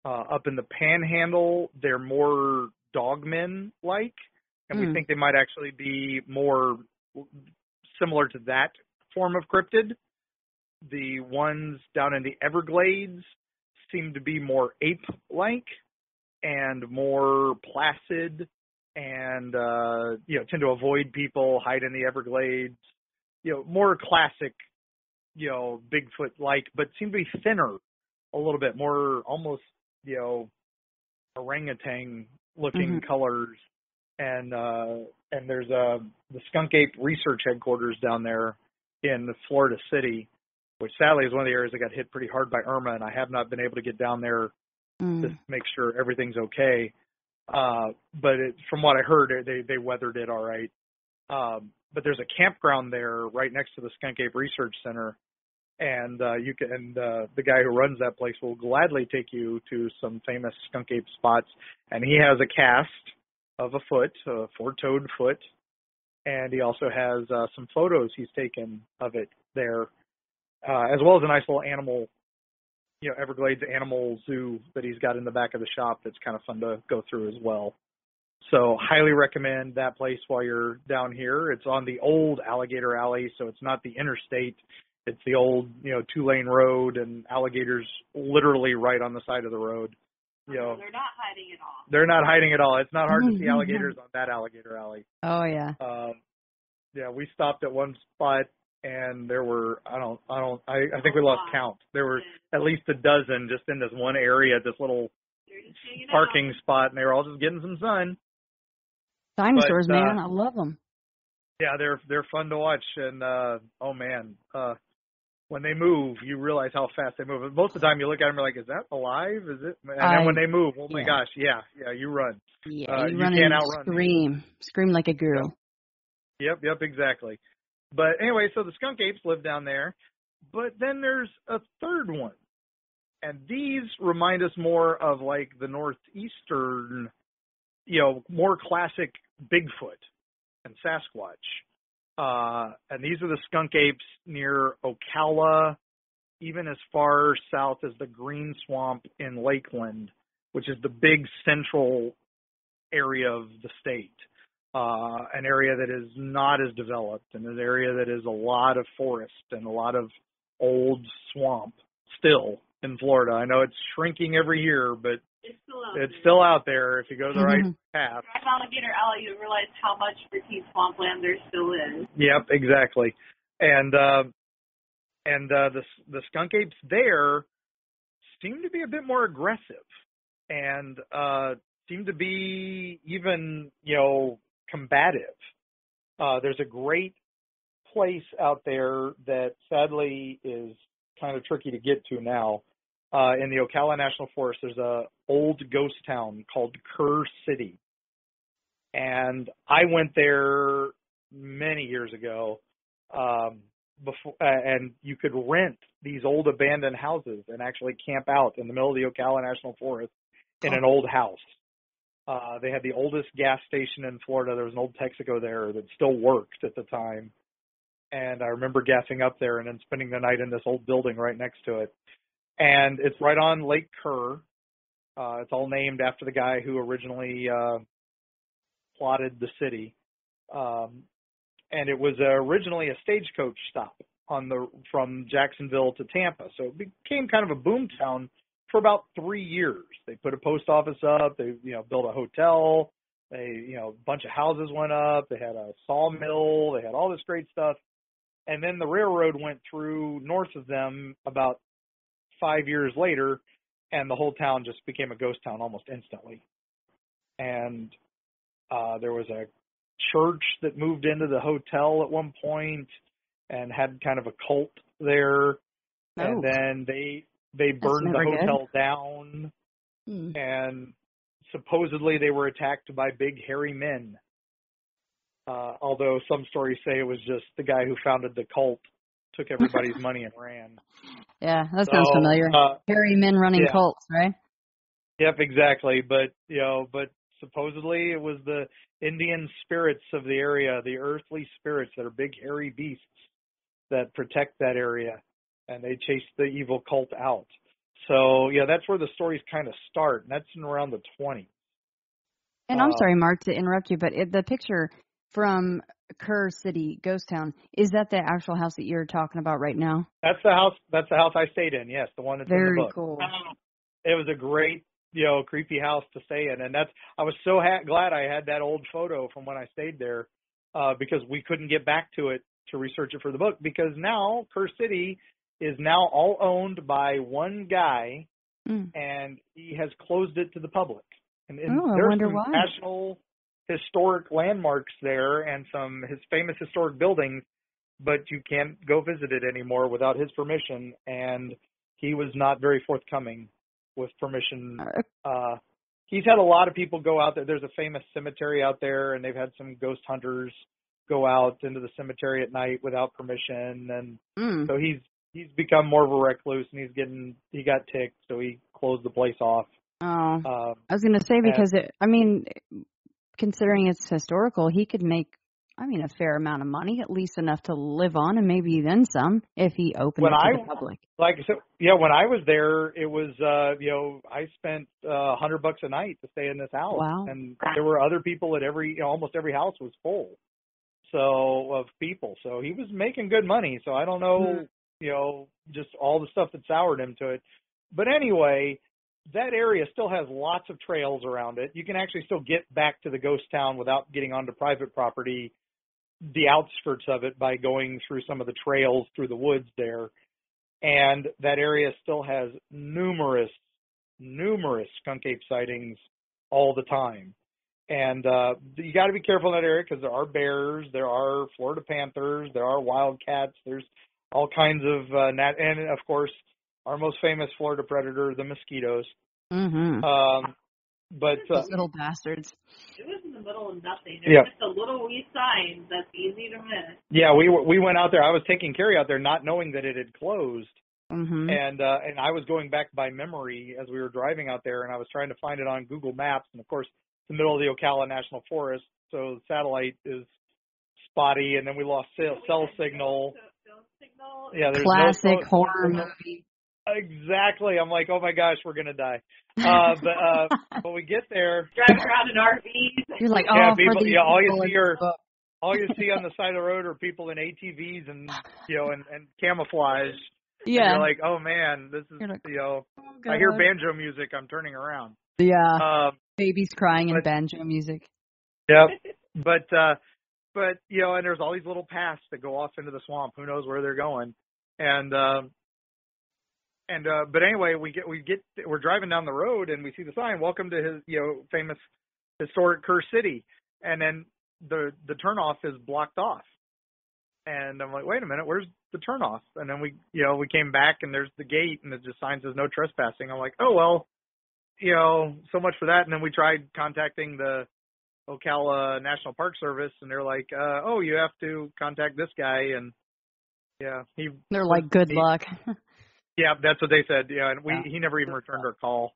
Up in the Panhandle, they're more dogmen-like, and we think they might actually be more similar to that form of cryptid. The ones down in the Everglades seem to be more ape-like and more placid and, tend to avoid people, hide in the Everglades, more classic, Bigfoot-like, but seem to be thinner a little bit, more almost, orangutan-looking colors. And there's the skunk ape research headquarters down there in the Florida City, which sadly is one of the areas that got hit pretty hard by Irma, and I have not been able to get down there to make sure everything's okay. But from what I heard, they weathered it all right. But there's a campground there right next to the Skunk Ape Research Center, and the guy who runs that place will gladly take you to some famous skunk ape spots. And he has a cast of a foot, a 4-toed foot, and he also has some photos he's taken of it there, as well as a nice little animal, Everglades animal zoo that he's got in the back of the shop that's kind of fun to go through as well. So highly recommend that place while you're down here. It's on the old Alligator Alley, so it's not the interstate. It's the old, 2-lane road, and alligators literally right on the side of the road. They're not hiding at all. They're not hiding at all. It's not hard to see alligators on that Alligator Alley. Oh yeah. We stopped at one spot, and there were I think we lost count. There were at least a dozen just in this one area, this little parking spot, and they were all just getting some sun. Dinosaurs, man, I love them. Yeah, they're fun to watch, and when they move, you realize how fast they move. Most of the time, you look at them, you're like, "Is that alive? Is it?" And then when they move, oh my gosh, yeah, you run. Yeah, you run and scream like a girl. Yep, exactly. But anyway, so the skunk apes live down there, but then there's a third one, and these remind us more of like the northeastern, more classic Bigfoot and Sasquatch. And these are the skunk apes near Ocala, even as far south as the Green Swamp in Lakeland, which is the big central area of the state. an area that is not as developed, and an area that is a lot of forest and a lot of old swamp still in Florida. I know it's shrinking every year, but it's still out there if you go the right path. Drive Alligator Alley, you realize how much routine swampland there still is. Yep, exactly. And the skunk apes there seem to be a bit more aggressive, and seem to be even, combative. There's a great place out there that sadly is kind of tricky to get to now. In the Ocala National Forest, there's a old ghost town called Kerr City. And I went there many years ago, and you could rent these old abandoned houses and actually camp out in the middle of the Ocala National Forest in an old house. They had the oldest gas station in Florida. There was an old Texaco there that still worked at the time. And I remember gassing up there and then spending the night in this old building right next to it. And it's right on Lake Kerr. It's all named after the guy who originally plotted the city. And it was originally a stagecoach stop from Jacksonville to Tampa. So it became kind of a boom town for about 3 years. They put a post office up. They, built a hotel. They, a bunch of houses went up. They had a sawmill. They had all this great stuff. And then the railroad went through north of them about 5 years later, and the whole town just became a ghost town almost instantly. And there was a church that moved into the hotel at one point and had kind of a cult there. Oh. And then they burned the hotel down, and supposedly they were attacked by big hairy men. Although some stories say it was just the guy who founded the cult took everybody's money and ran. Yeah, that sounds familiar. Hairy men running cults, right? Yep, exactly. But supposedly it was the Indian spirits of the area, the earthly spirits that are big hairy beasts that protect that area, and they chased the evil cult out. So that's where the stories kind of start, and that's in around the 20s. And I'm sorry, Mark, to interrupt you, but the picture from Kerr City Ghost Town, is that the actual house that you're talking about right now? That's the house. That's the house I stayed in. Yes, the one that's in the book. Very cool. It was a great, creepy house to stay in, and I was so glad I had that old photo from when I stayed there, because we couldn't get back to it to research it for the book, because now Kerr City is now all owned by one guy, and he has closed it to the public. And there's some national historic landmarks there and some famous historic buildings, but you can't go visit it anymore without his permission, and he was not very forthcoming with permission. He's had a lot of people go out there. There's a famous cemetery out there, and they've had some ghost hunters go out into the cemetery at night without permission, and so he's become more of a recluse, and he got ticked, so he closed the place off. Oh, I was going to say, because considering it's historical, he could make, a fair amount of money, at least enough to live on, and maybe then some if he opened it to the public. When I was there, it was, I spent $100 a night to stay in this house. Wow. And there were other people at almost every house was full. So, of people. So he was making good money. So I don't know, just all the stuff that soured him to it. But anyway, that area still has lots of trails around it. You can actually still get back to the ghost town without getting onto private property, the outskirts of it, by going through some of the trails through the woods there. And that area still has numerous skunk ape sightings all the time. And you got to be careful in that area, because there are bears, there are Florida panthers, there are wildcats, there's all kinds of and of course our most famous Florida predator, the mosquitoes. But those little bastards. It was in the middle of nothing. There's just a little wee sign that's easy to miss. Yeah, we went out there. I was taking Kari out there, not knowing that it had closed. And I was going back by memory as we were driving out there, and I was trying to find it on Google Maps. And of course, it's the middle of the Ocala National Forest, so the satellite is spotty, and then we lost cell signal. Phone signal. Yeah, there's classic horror movie. Exactly. I'm like, oh my gosh, we're gonna die. But we get there, Driving around in RVs. You're like, yeah, oh, people, for these all you people see in are this book. all you see on the side of the road are people in ATVs and and camouflage. Yeah. And you're like, oh man, this is Like, oh, God. I hear banjo music, I'm turning around. Yeah. Babies crying in banjo music. Yep. But and there's all these little paths that go off into the swamp. Who knows where they're going? But anyway, we're driving down the road and we see the sign, welcome to his, famous historic Kerr City. And then the turnoff is blocked off. And I'm like, wait a minute, where's the turnoff? And then we came back and there's the gate and it just sign says no trespassing. I'm like, oh, well, so much for that. And then we tried contacting the Ocala National Park Service and they're like, oh, you have to contact this guy. And they're like, good luck. Yeah, that's what they said. Yeah, and he never even returned our call.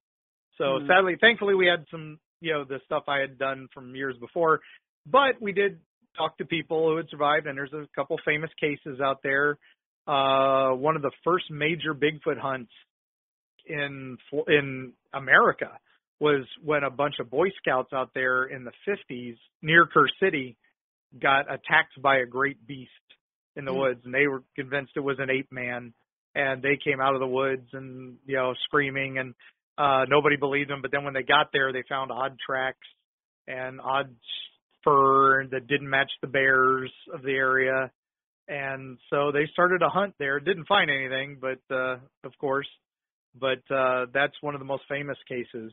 So thankfully, we had some, the stuff I had done from years before, but we did talk to people who had survived, and there's a couple famous cases out there. One of the first major Bigfoot hunts in America was when a bunch of Boy Scouts out there in the 50s near Kerr City got attacked by a great beast in the woods, and they were convinced it was an ape man. And they came out of the woods and, screaming, and nobody believed them. But then when they got there, they found odd tracks and odd fur that didn't match the bears of the area. And so they started a hunt there. Didn't find anything, but of course. But that's one of the most famous cases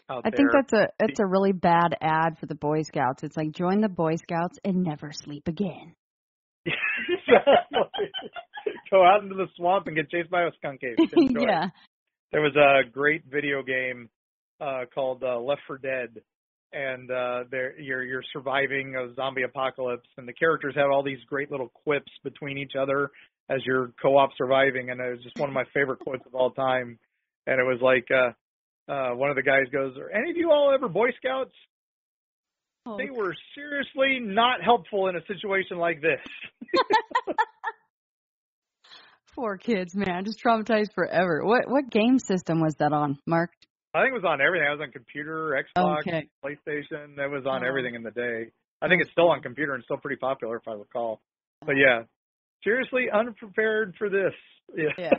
out there. I think that's a really bad ad for the Boy Scouts. It's like, join the Boy Scouts and never sleep again. Go out into the swamp and get chased by a skunk ape. Yeah. There was a great video game called Left 4 Dead, and you're surviving a zombie apocalypse, and the characters have all these great little quips between each other as you're co-op surviving, and it was just one of my favorite quotes of all time. And it was like one of the guys goes, "Are any of you all ever Boy Scouts?" Oh. They were seriously not helpful in a situation like this. Poor kids, man. Just traumatized forever. What game system was that on, Mark? I think it was on everything. It was on computer, Xbox, PlayStation. It was on everything in the day. I think it's still on computer and still pretty popular, if I recall. But yeah, seriously unprepared for this. Yeah.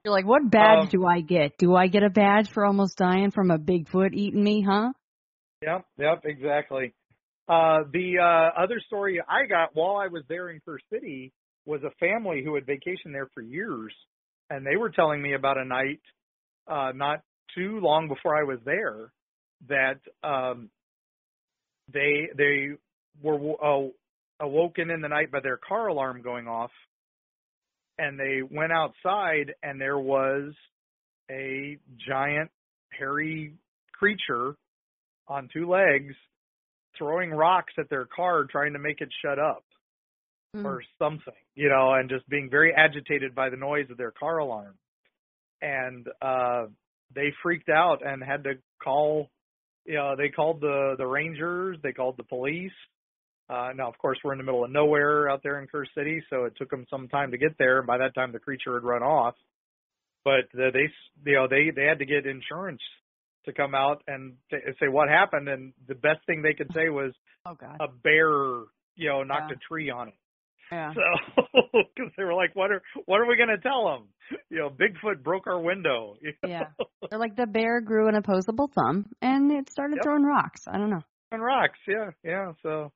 You're like, what badge do I get? Do I get a badge for almost dying from a Bigfoot eating me, huh? Yep, exactly. The other story I got while I was there in Kerr City was a family who had vacationed there for years, and they were telling me about a night not too long before I was there that they were awoken in the night by their car alarm going off, and they went outside, and there was a giant hairy creature on 2 legs throwing rocks at their car trying to make it shut up or something, and just being very agitated by the noise of their car alarm. And they freaked out and had to call, they called the rangers, they called the police. Now, of course, we're in the middle of nowhere out there in Kerr City, so it took them some time to get there. By that time, the creature had run off. But they had to get insurance to come out and say what happened, and the best thing they could say was a bear, knocked a tree on it. Yeah. So, because they were like, what are we going to tell them? Bigfoot broke our window. Yeah. They're like, the bear grew an opposable thumb, and it started throwing rocks. I don't know. Throwing rocks, yeah. So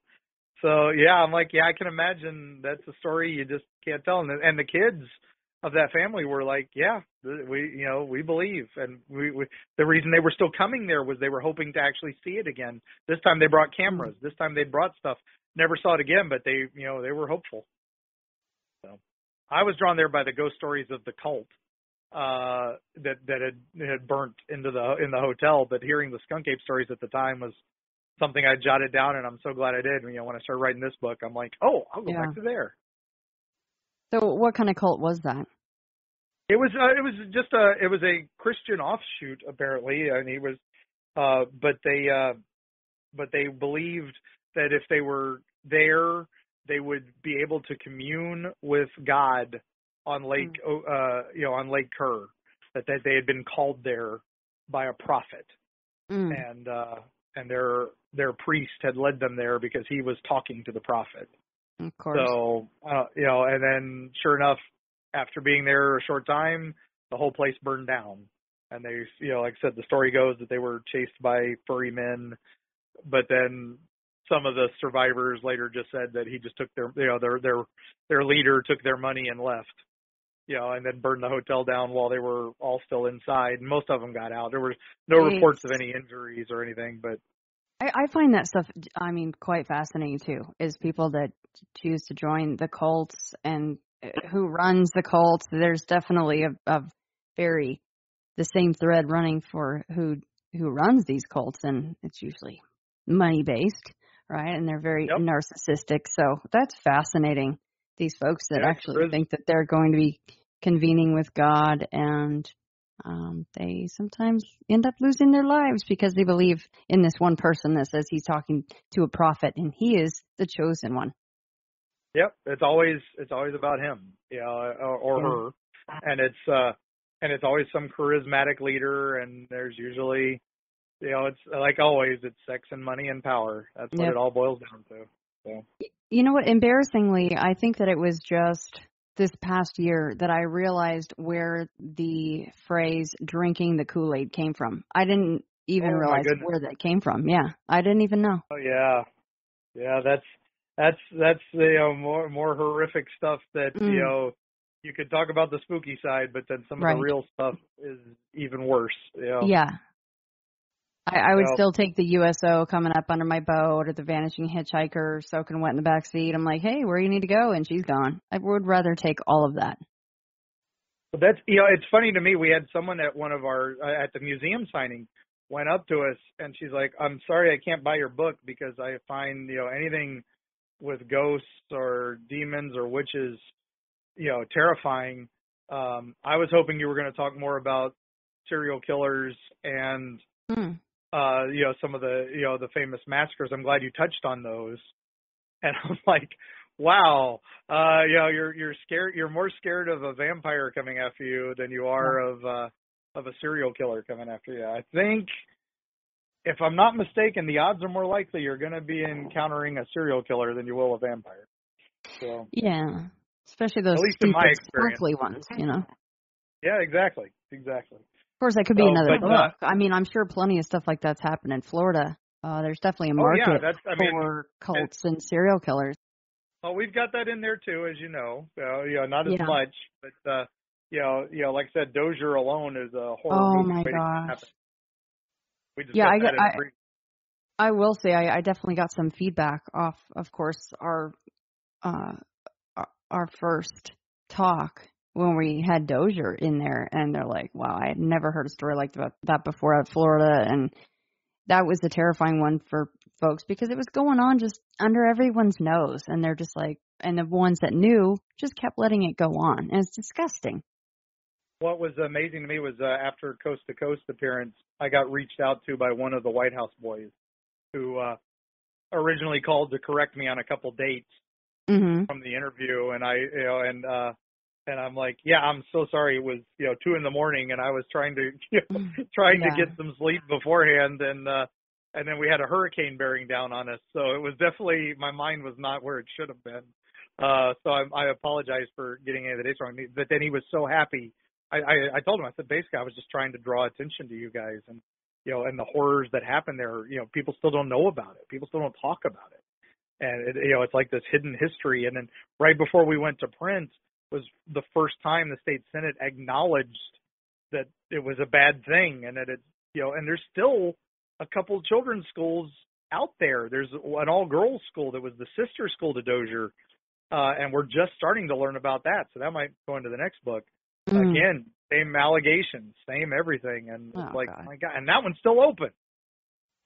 yeah, I'm like, I can imagine that's a story you just can't tell. And the kids of that family were like, we believe. And we the reason they were still coming there was they were hoping to actually see it again. This time they brought cameras. This time they brought stuff. Never saw it again, but they were hopeful. So I was drawn there by the ghost stories of the cult that had burnt in the hotel. But hearing the skunk ape stories at the time was something I jotted down, and I'm so glad I did. When I started writing this book, I'm like, I'll go back to there. So what kind of cult was that? It was a Christian offshoot, apparently, and he was, but they believed that if they were there, they would be able to commune with God on Lake, on Lake Kerr, that they had been called there by a prophet, and their priest had led them there because he was talking to the prophet. Of course. So, and then sure enough, after being there a short time, the whole place burned down. And they, like I said, the story goes that they were chased by furry men, but then some of the survivors later just said that he just took their leader took their money and left, and then burned the hotel down while they were all still inside. And most of them got out. There were no reports of any injuries or anything, but I find that stuff, quite fascinating too, is people that choose to join the cults and who runs the cults. There's definitely a very the same thread running for who runs these cults, and it's usually money based, right? And they're very narcissistic. So that's fascinating. These folks that actually think that they're going to be convening with God, and they sometimes end up losing their lives because they believe in this one person that says he's talking to a prophet and he is the chosen one. Yep, it's always about him, or her, and it's always some charismatic leader, and there's usually, it's like always, it's sex and money and power. That's what it all boils down to. So. You know what? Embarrassingly, I think that it was just this past year that I realized where the phrase "drinking the Kool-Aid" came from. I didn't even realize where that came from. Yeah, I didn't even know. Oh yeah, that's more horrific stuff that you could talk about the spooky side, but then some of the real stuff is even worse. Yeah. I would still take the USO coming up under my boat, or the vanishing hitchhiker soaking wet in the back seat. I'm like, hey, where you need to go? And she's gone. I would rather take all of that. But that's, it's funny to me. We had someone at one of our, at the museum signing, went up to us and she's like, I'm sorry, I can't buy your book because I find, anything with ghosts or demons or witches, terrifying. I was hoping you were going to talk more about serial killers and, some of the famous massacres. I'm glad you touched on those. And I'm like, wow, you're scared. You're more scared of a vampire coming after you than you are of a serial killer coming after you. I think, if I'm not mistaken, the odds are more likely you're going to be encountering a serial killer than you will a vampire. So, yeah, especially those at least in my experience, sparkly ones, Yeah, exactly. Of course, that could be another book. I mean, I'm sure plenty of stuff like that's happened in Florida. There's definitely a market for cults and serial killers. Well, we've got that in there too, as you know. Not as much, but like I said, Dozier alone is a horror movie. Oh my gosh! We discussed I will say I definitely got some feedback off, of course, our first talk when we had Dozier in there, and they're like, wow, I had never heard a story like that before out of Florida. And that was a terrifying one for folks because it was going on just under everyone's nose. And they're just like, and the ones that knew just kept letting it go on. And it's disgusting. What was amazing to me was after Coast to Coast appearance, I got reached out to by one of the White House boys who originally called to correct me on a couple dates from the interview. And and I'm like, yeah, I'm so sorry. It was, 2 a.m, and I was trying to, to get some sleep beforehand. And then we had a hurricane bearing down on us. So it was definitely, my mind was not where it should have been. So I apologize for getting any of the dates wrong. But then he was so happy. I told him, I said, basically, I was just trying to draw attention to you guys and, and the horrors that happen there. People still don't know about it. People still don't talk about it. And, it's like this hidden history. And then right before we went to print, was the first time the state Senate acknowledged that it was a bad thing and that it, and there's still a couple children's schools out there. There's an all-girls school that was the sister school to Dozier, and we're just starting to learn about that. So that might go into the next book. Again, same allegations, same everything. And it's like, God. My God, and that one's still open.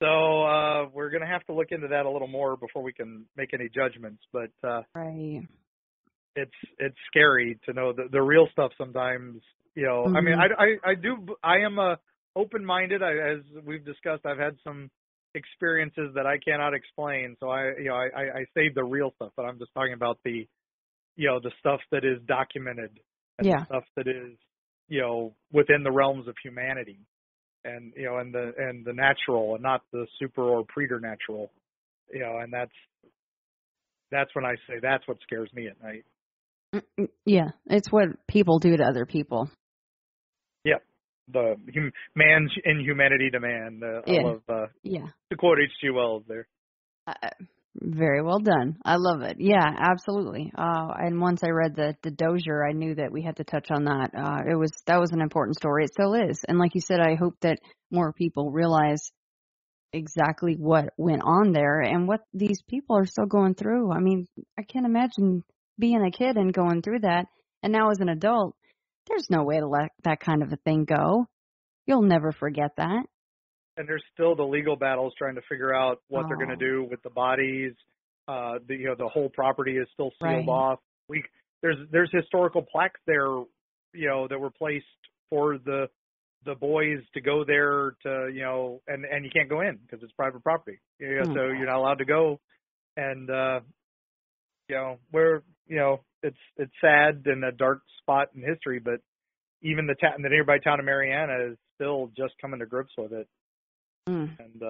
So we're going to have to look into that a little more before we can make any judgments. But right. It's scary to know the real stuff sometimes, I mean, I am open-minded. As we've discussed, I've had some experiences that I cannot explain. So I save the real stuff, but I'm just talking about the stuff that is documented and the stuff that is, within the realms of humanity, and and the natural, and not the super or preternatural, and that's when I say that's what scares me at night. Yeah, it's what people do to other people. Yep, the man's inhumanity to man. I love to quote H.G. Wells there. Very well done. I love it. Yeah, absolutely. And once I read the Dozier, I knew that we had to touch on that. That was an important story. It still is. And like you said, I hope that more people realize exactly what went on there and what these people are still going through. I mean, I can't imagine being a kid and going through that. And now as an adult, there's no way to let that kind of a thing go. You'll never forget that. And there's still the legal battles trying to figure out what they're going to do with the bodies. The whole property is still sealed off. There's historical plaques there, that were placed for the boys to go there to, and you can't go in because it's private property. So you're not allowed to go. And it's sad and a dark spot in history, but even the nearby town of Mariana is still just coming to grips with it. And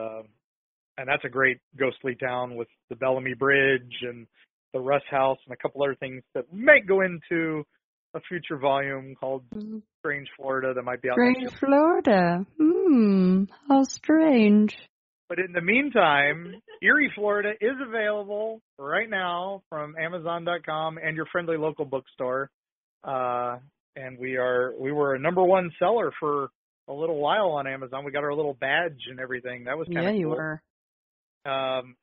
that's a great ghostly town with the Bellamy Bridge and the Russ House and a couple other things that might go into a future volume called Strange Florida that might be out Strange Florida. How strange. But in the meantime, Eerie Florida is available right now from Amazon.com and your friendly local bookstore. And we were a #1 seller for a little while on Amazon. We got our little badge and everything. That was kind of cool. Yeah, you were.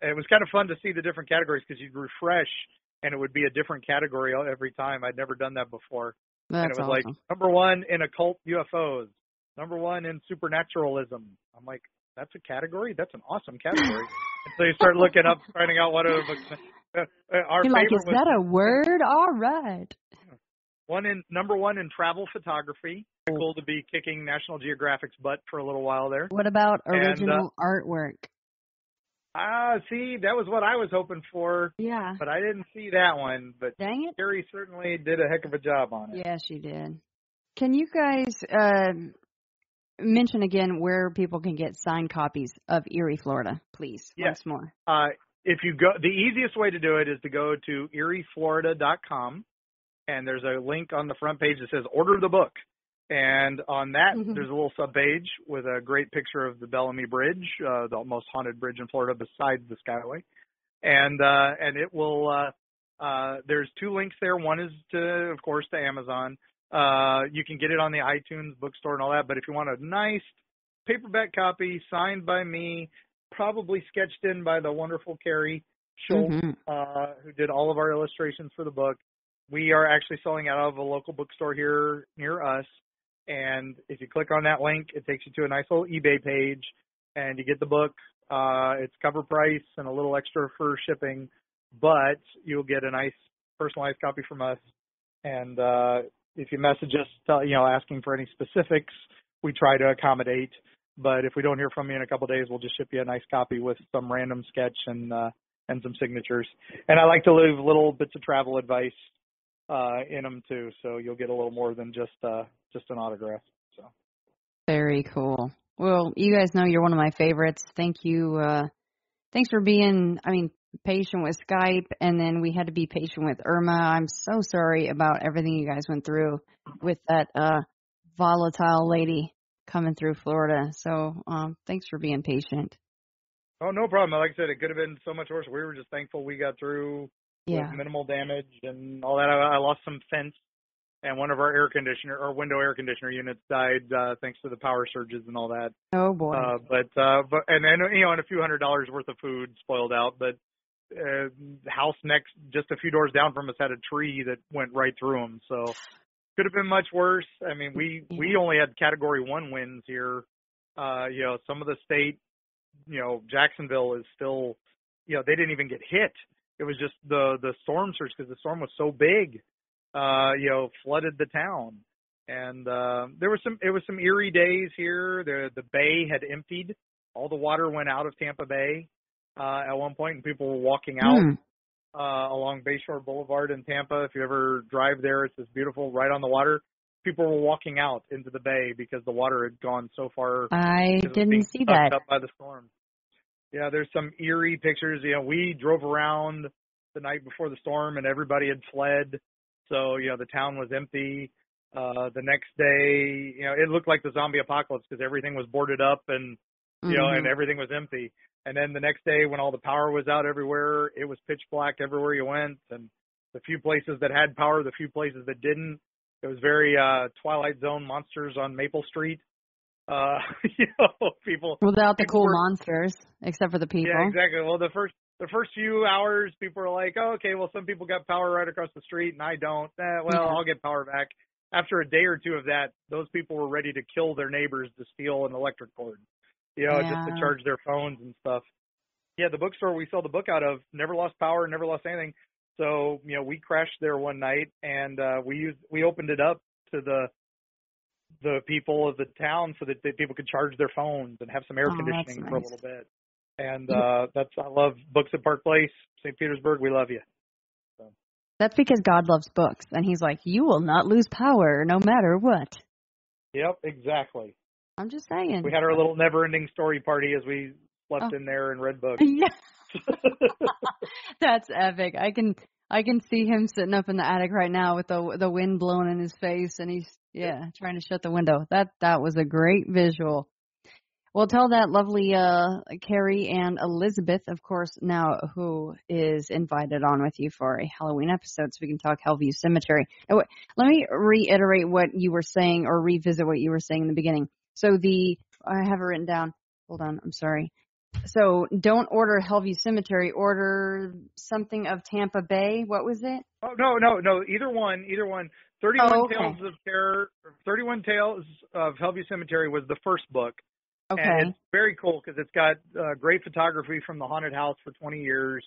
It was kind of fun to see the different categories because you'd refresh and it would be a different category every time. I'd never done that before. That's and it was awesome. like #1 in occult UFOs, #1 in supernaturalism. I'm like, that's a category? That's an awesome category. And so you start looking up, finding out what other books. Our You're favorite like, is that a word? All right. #1 in travel photography. Cool to be kicking National Geographic's butt for a little while there. What about original artwork? See, that was what I was hoping for. Yeah. But I didn't see that one. But dang it, Kari certainly did a heck of a job on it. Yeah, she did. Can you guys mention again where people can get signed copies of Eerie Florida, please? Yes. Once more. If you go, the easiest way to do it is to go to eerieflorida.com. And there's a link on the front page that says order the book. And on that, there's a little subpage with a great picture of the Bellamy Bridge, the most haunted bridge in Florida besides the Skyway. And it will, there's 2 links there. One is to Amazon. You can get it on the iTunes bookstore and all that. But if you want a nice paperback copy signed by me, probably sketched in by the wonderful Kari Schultz, who did all of our illustrations for the book, we are actually selling out of a local bookstore here near us. And if you click on that link, it takes you to a nice little eBay page, and you get the book. It's cover price and a little extra for shipping, but you'll get a nice personalized copy from us. And if you message us, asking for any specifics, we try to accommodate. But if we don't hear from you in a couple of days, we'll just ship you a nice copy with some random sketch and some signatures. And I like to leave little bits of travel advice in them too, so you'll get a little more than just an autograph. So very cool. Well, you guys know you're one of my favorites. Thank you. Thanks for being, patient with Skype, and then we had to be patient with Irma. I'm so sorry about everything you guys went through with that volatile lady coming through Florida. So thanks for being patient. Oh, no problem. Like I said, it could have been so much worse. We were just thankful we got through with minimal damage and all that. I lost some fence, and one of our window air conditioner units died thanks to the power surges and all that. Oh boy! But and then and a few $100s worth of food spoiled out. But the house next, just a few doors down from us, had a tree that went right through them. So could have been much worse. We only had Category 1 winds here. Some of the state, Jacksonville is still, they didn't even get hit. It was just the storm surge, because the storm was so big, flooded the town. And it was some eerie days here. The bay had emptied. All the water went out of Tampa Bay at one point, and people were walking out along Bayshore Boulevard in Tampa. If you ever drive there, it's just beautiful, right on the water. People were walking out into the bay because the water had gone so far. I It was didn't being see sucked that. up by the storm. Yeah, there's some eerie pictures. You know, we drove around the night before the storm, and everybody had fled. So, you know, the town was empty. The next day, you know, it looked like the zombie apocalypse because everything was boarded up and, you know, and everything was empty. And then the next day when all the power was out everywhere, it was pitch black everywhere you went. And the few places that had power, the few places that didn't, it was very Twilight Zone monsters on Maple Street. You know, people without the cool were, monsters, except for the people. Yeah, exactly. Well, the first few hours, people were like, "Oh, okay, well, some people got power right across the street, and I don't. I'll get power back." After a day or two of that, those people were ready to kill their neighbors to steal an electric cord, you know, just to charge their phones and stuff. Yeah, the bookstore we sell the book out of never lost power, never lost anything. So, you know, we crashed there one night, and we opened it up to the people of the town so that people could charge their phones and have some air conditioning for a little bit. And I love books at Park Place, St. Petersburg. We love you. So. That's because God loves books, and He's like, you will not lose power no matter what. Yep, exactly. I'm just saying. We had our little never-ending story party as we slept in there and read books. Yeah. That's epic. I can see him sitting up in the attic right now with the wind blowing in his face, and he's trying to shut the window. That was a great visual. Well, tell that lovely Kari and Elizabeth, of course, now who is invited on with you for a Halloween episode so we can talk Hellview Cemetery. Let me reiterate what you were saying or revisit what you were saying in the beginning. So I have it written down. Hold on, I'm sorry. So don't order Hellview Cemetery, order something of Tampa Bay. What was it? Oh, no. Either one. 31 Tales of Terror, 31 Tales of Hellview Cemetery was the first book. Okay. And it's very cool because it's got great photography from the haunted house for 20 years,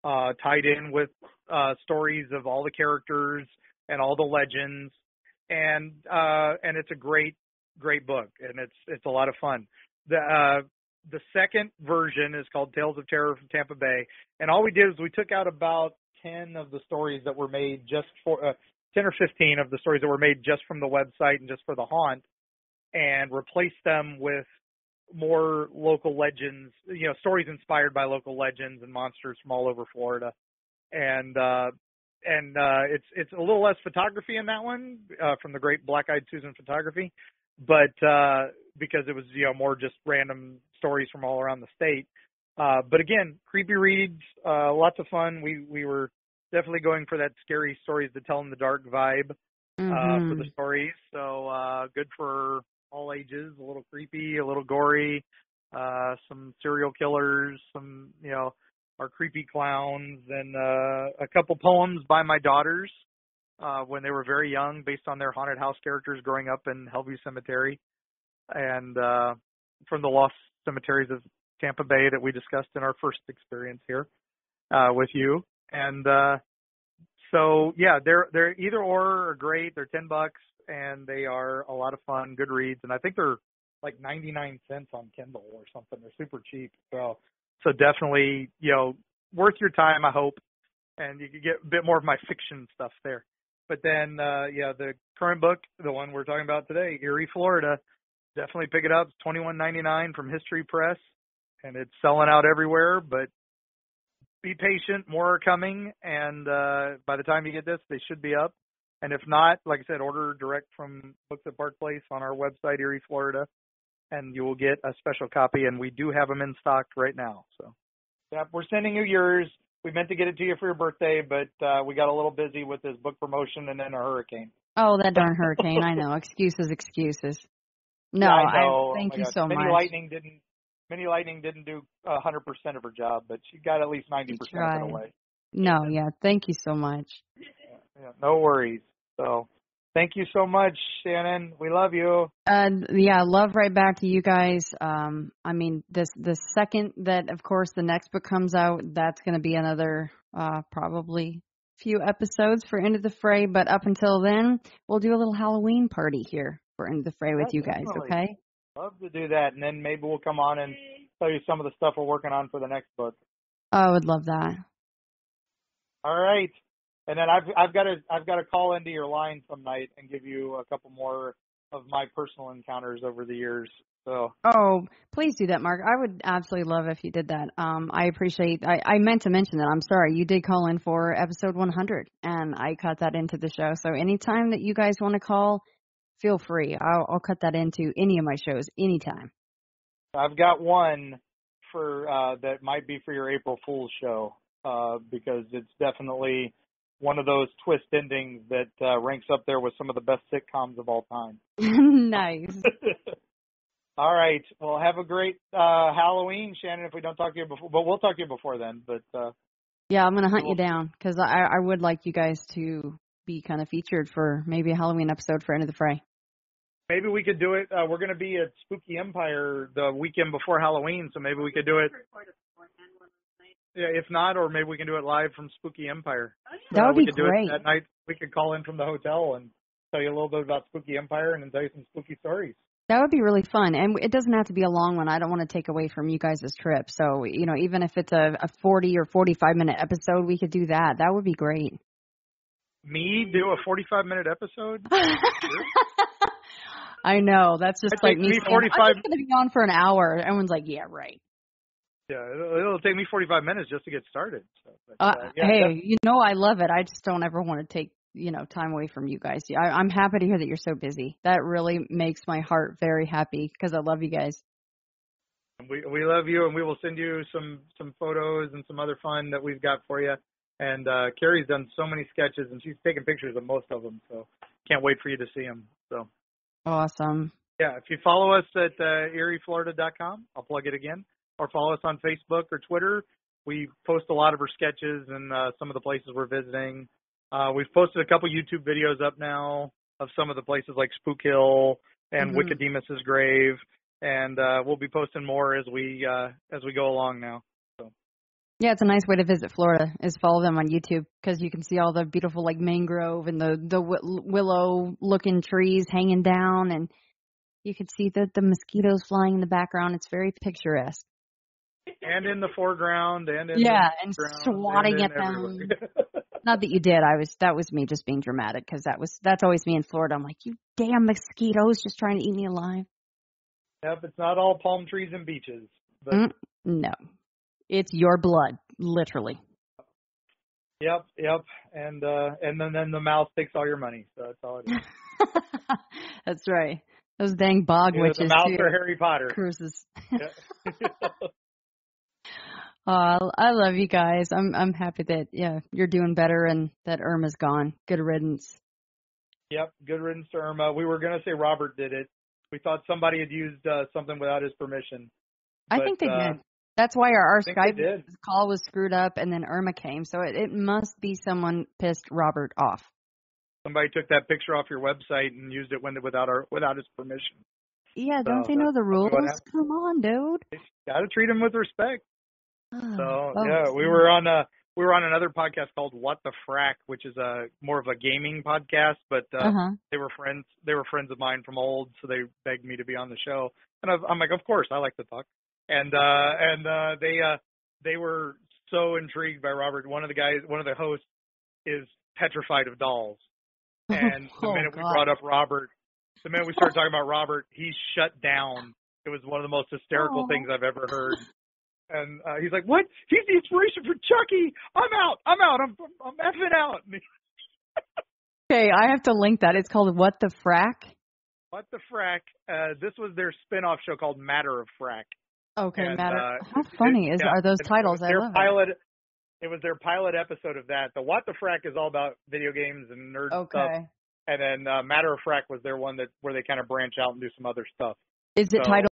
tied in with stories of all the characters and all the legends. And it's a great book, and it's a lot of fun. The second version is called Tales of Terror from Tampa Bay, and all we did is we took out about 10 of the stories that were made just for 10 or 15 of the stories that were made just from the website and just for the haunt, and replaced them with more local legends, you know, stories inspired by local legends and monsters from all over Florida. And it's a little less photography in that one from the great Black-Eyed Susan photography, but because it was, you know, more just random stories from all around the state. But again, creepy reads, lots of fun. We were definitely going for that scary stories to tell in the dark vibe for the stories. So good for all ages, a little creepy, a little gory, some serial killers, some, you know, our creepy clowns, and a couple poems by my daughters when they were very young based on their haunted house characters growing up in Hellview Cemetery, and from the lost cemeteries of Tampa Bay that we discussed in our first experience here with you. And so, yeah, they're either or are great. They're $10, and they are a lot of fun, good reads. And I think they're like 99 cents on Kindle or something. They're super cheap. So definitely, you know, worth your time, I hope. And you can get a bit more of my fiction stuff there. But then, the current book, the one we're talking about today, Eerie, Florida, definitely pick it up. It's $21.99 from History Press, and it's selling out everywhere. But be patient, more are coming, and by the time you get this, they should be up. And if not, like I said, order direct from Books at Park Place on our website, Eerie, Florida, and you will get a special copy. And we do have them in stock right now. So, yeah, we're sending you yours. We meant to get it to you for your birthday, but we got a little busy with this book promotion and then a hurricane. Oh, that darn hurricane! I know. Excuses. No, yeah, I know. Thank you so much. Mini Lightning didn't do 100% of her job, but she got at least 90% of it away. No, yeah, thank you so much. Yeah, no worries. So, thank you so much, Shannon. We love you. Yeah, love right back to you guys. I mean, the second that, of course, the next book comes out, that's going to be another probably few episodes for End of the Fray. But up until then, we'll do a little Halloween party here for End of the Fray with you guys, okay? Love to do that, and then maybe we'll come on and tell you some of the stuff we're working on for the next book. Oh, I would love that. All right. And then I've got to call into your line some night and give you a couple more of my personal encounters over the years. So. Oh, please do that, Mark. I would absolutely love if you did that. I appreciate. I meant to mention that. I'm sorry, you did call in for episode 100, and I cut that into the show. So anytime that you guys want to call, feel free. I'll cut that into any of my shows anytime. I've got one for that might be for your April Fool's show because it's definitely one of those twist endings that ranks up there with some of the best sitcoms of all time. Nice. All right. Well, have a great Halloween, Shannon, if we don't talk to you before. But we'll talk to you before then. But yeah, I'm going to hunt you down because I would like you guys to be kind of featured for maybe a Halloween episode for End of the Fray. Maybe we could do it. We're going to be at Spooky Empire the weekend before Halloween, so maybe we could do it. Yeah, if not, or maybe we can do it live from Spooky Empire. That would be great. Do it that night. We could call in from the hotel and tell you a little bit about Spooky Empire and then tell you some spooky stories. That would be really fun, and it doesn't have to be a long one. I don't want to take away from you guys' trip. So, even if it's a 40 or 45-minute episode, we could do that. That would be great. Me do a 45-minute episode? I know. That's just like me saying, 45. I'm just going to be on for an hour. Everyone's like, yeah, right. Yeah, it'll take me 45 minutes just to get started. So, hey, I love it. I just don't ever want to take time away from you guys. I'm happy to hear that you're so busy. That really makes my heart very happy because I love you guys. We love you, and we will send you some photos and some other fun that we've got for you. And Kari's done so many sketches, and she's taken pictures of most of them, so can't wait for you to see them. So awesome. Yeah, if you follow us at eerieflorida.com, I'll plug it again, or follow us on Facebook or Twitter. We post a lot of our sketches and some of the places we're visiting. We've posted a couple YouTube videos up now of some of the places like Spook Hill and Wickedemus's grave, and we'll be posting more as we go along now. So. Yeah, it's a nice way to visit Florida is follow them on YouTube because you can see all the beautiful like mangrove and the willow-looking trees hanging down, and you can see the mosquitoes flying in the background. It's very picturesque. And in the foreground, and in and swatting at them. Not that you did. That was me just being dramatic because that's always me in Florida. I'm like, you damn mosquitoes just trying to eat me alive. Yep, it's not all palm trees and beaches. But no, it's your blood, literally. Yep, and then the mouse takes all your money. So that's all it is. That's right. Those dang bog witches. The mouse or Harry Potter. Cruises. I love you guys. I'm happy that you're doing better and that Irma's gone. Good riddance. Yep, good riddance to Irma. We were gonna say Robert did it. We thought somebody had used something without his permission. I think they did. That's why our Skype call was screwed up, and then Irma came. So it must be someone pissed Robert off. Somebody took that picture off your website and used it without his permission. Yeah, don't they know the rules? Come on, dude. Got to treat him with respect. We were on another podcast called What the Frack, which is more of a gaming podcast, but they were friends of mine from old, so they begged me to be on the show, and I'm like, of course, I like to talk, and they were so intrigued by Robert. One of the hosts is petrified of dolls, and the minute we brought up Robert, the minute we started talking about Robert, he shut down. It was one of the most hysterical things I've ever heard. And he's like, "What? He's the inspiration for Chucky. I'm out. I'm effing out." Okay, I have to link that. It's called What the Frack? What the Frack. This was their spin-off show called Matter of Frack. Okay, and, Matter. How funny are those titles? I love it. It was their pilot episode of that. The What the Frack is all about video games and nerd stuff. And then Matter of Frack was their one where they kind of branch out and do some other stuff. Is it titled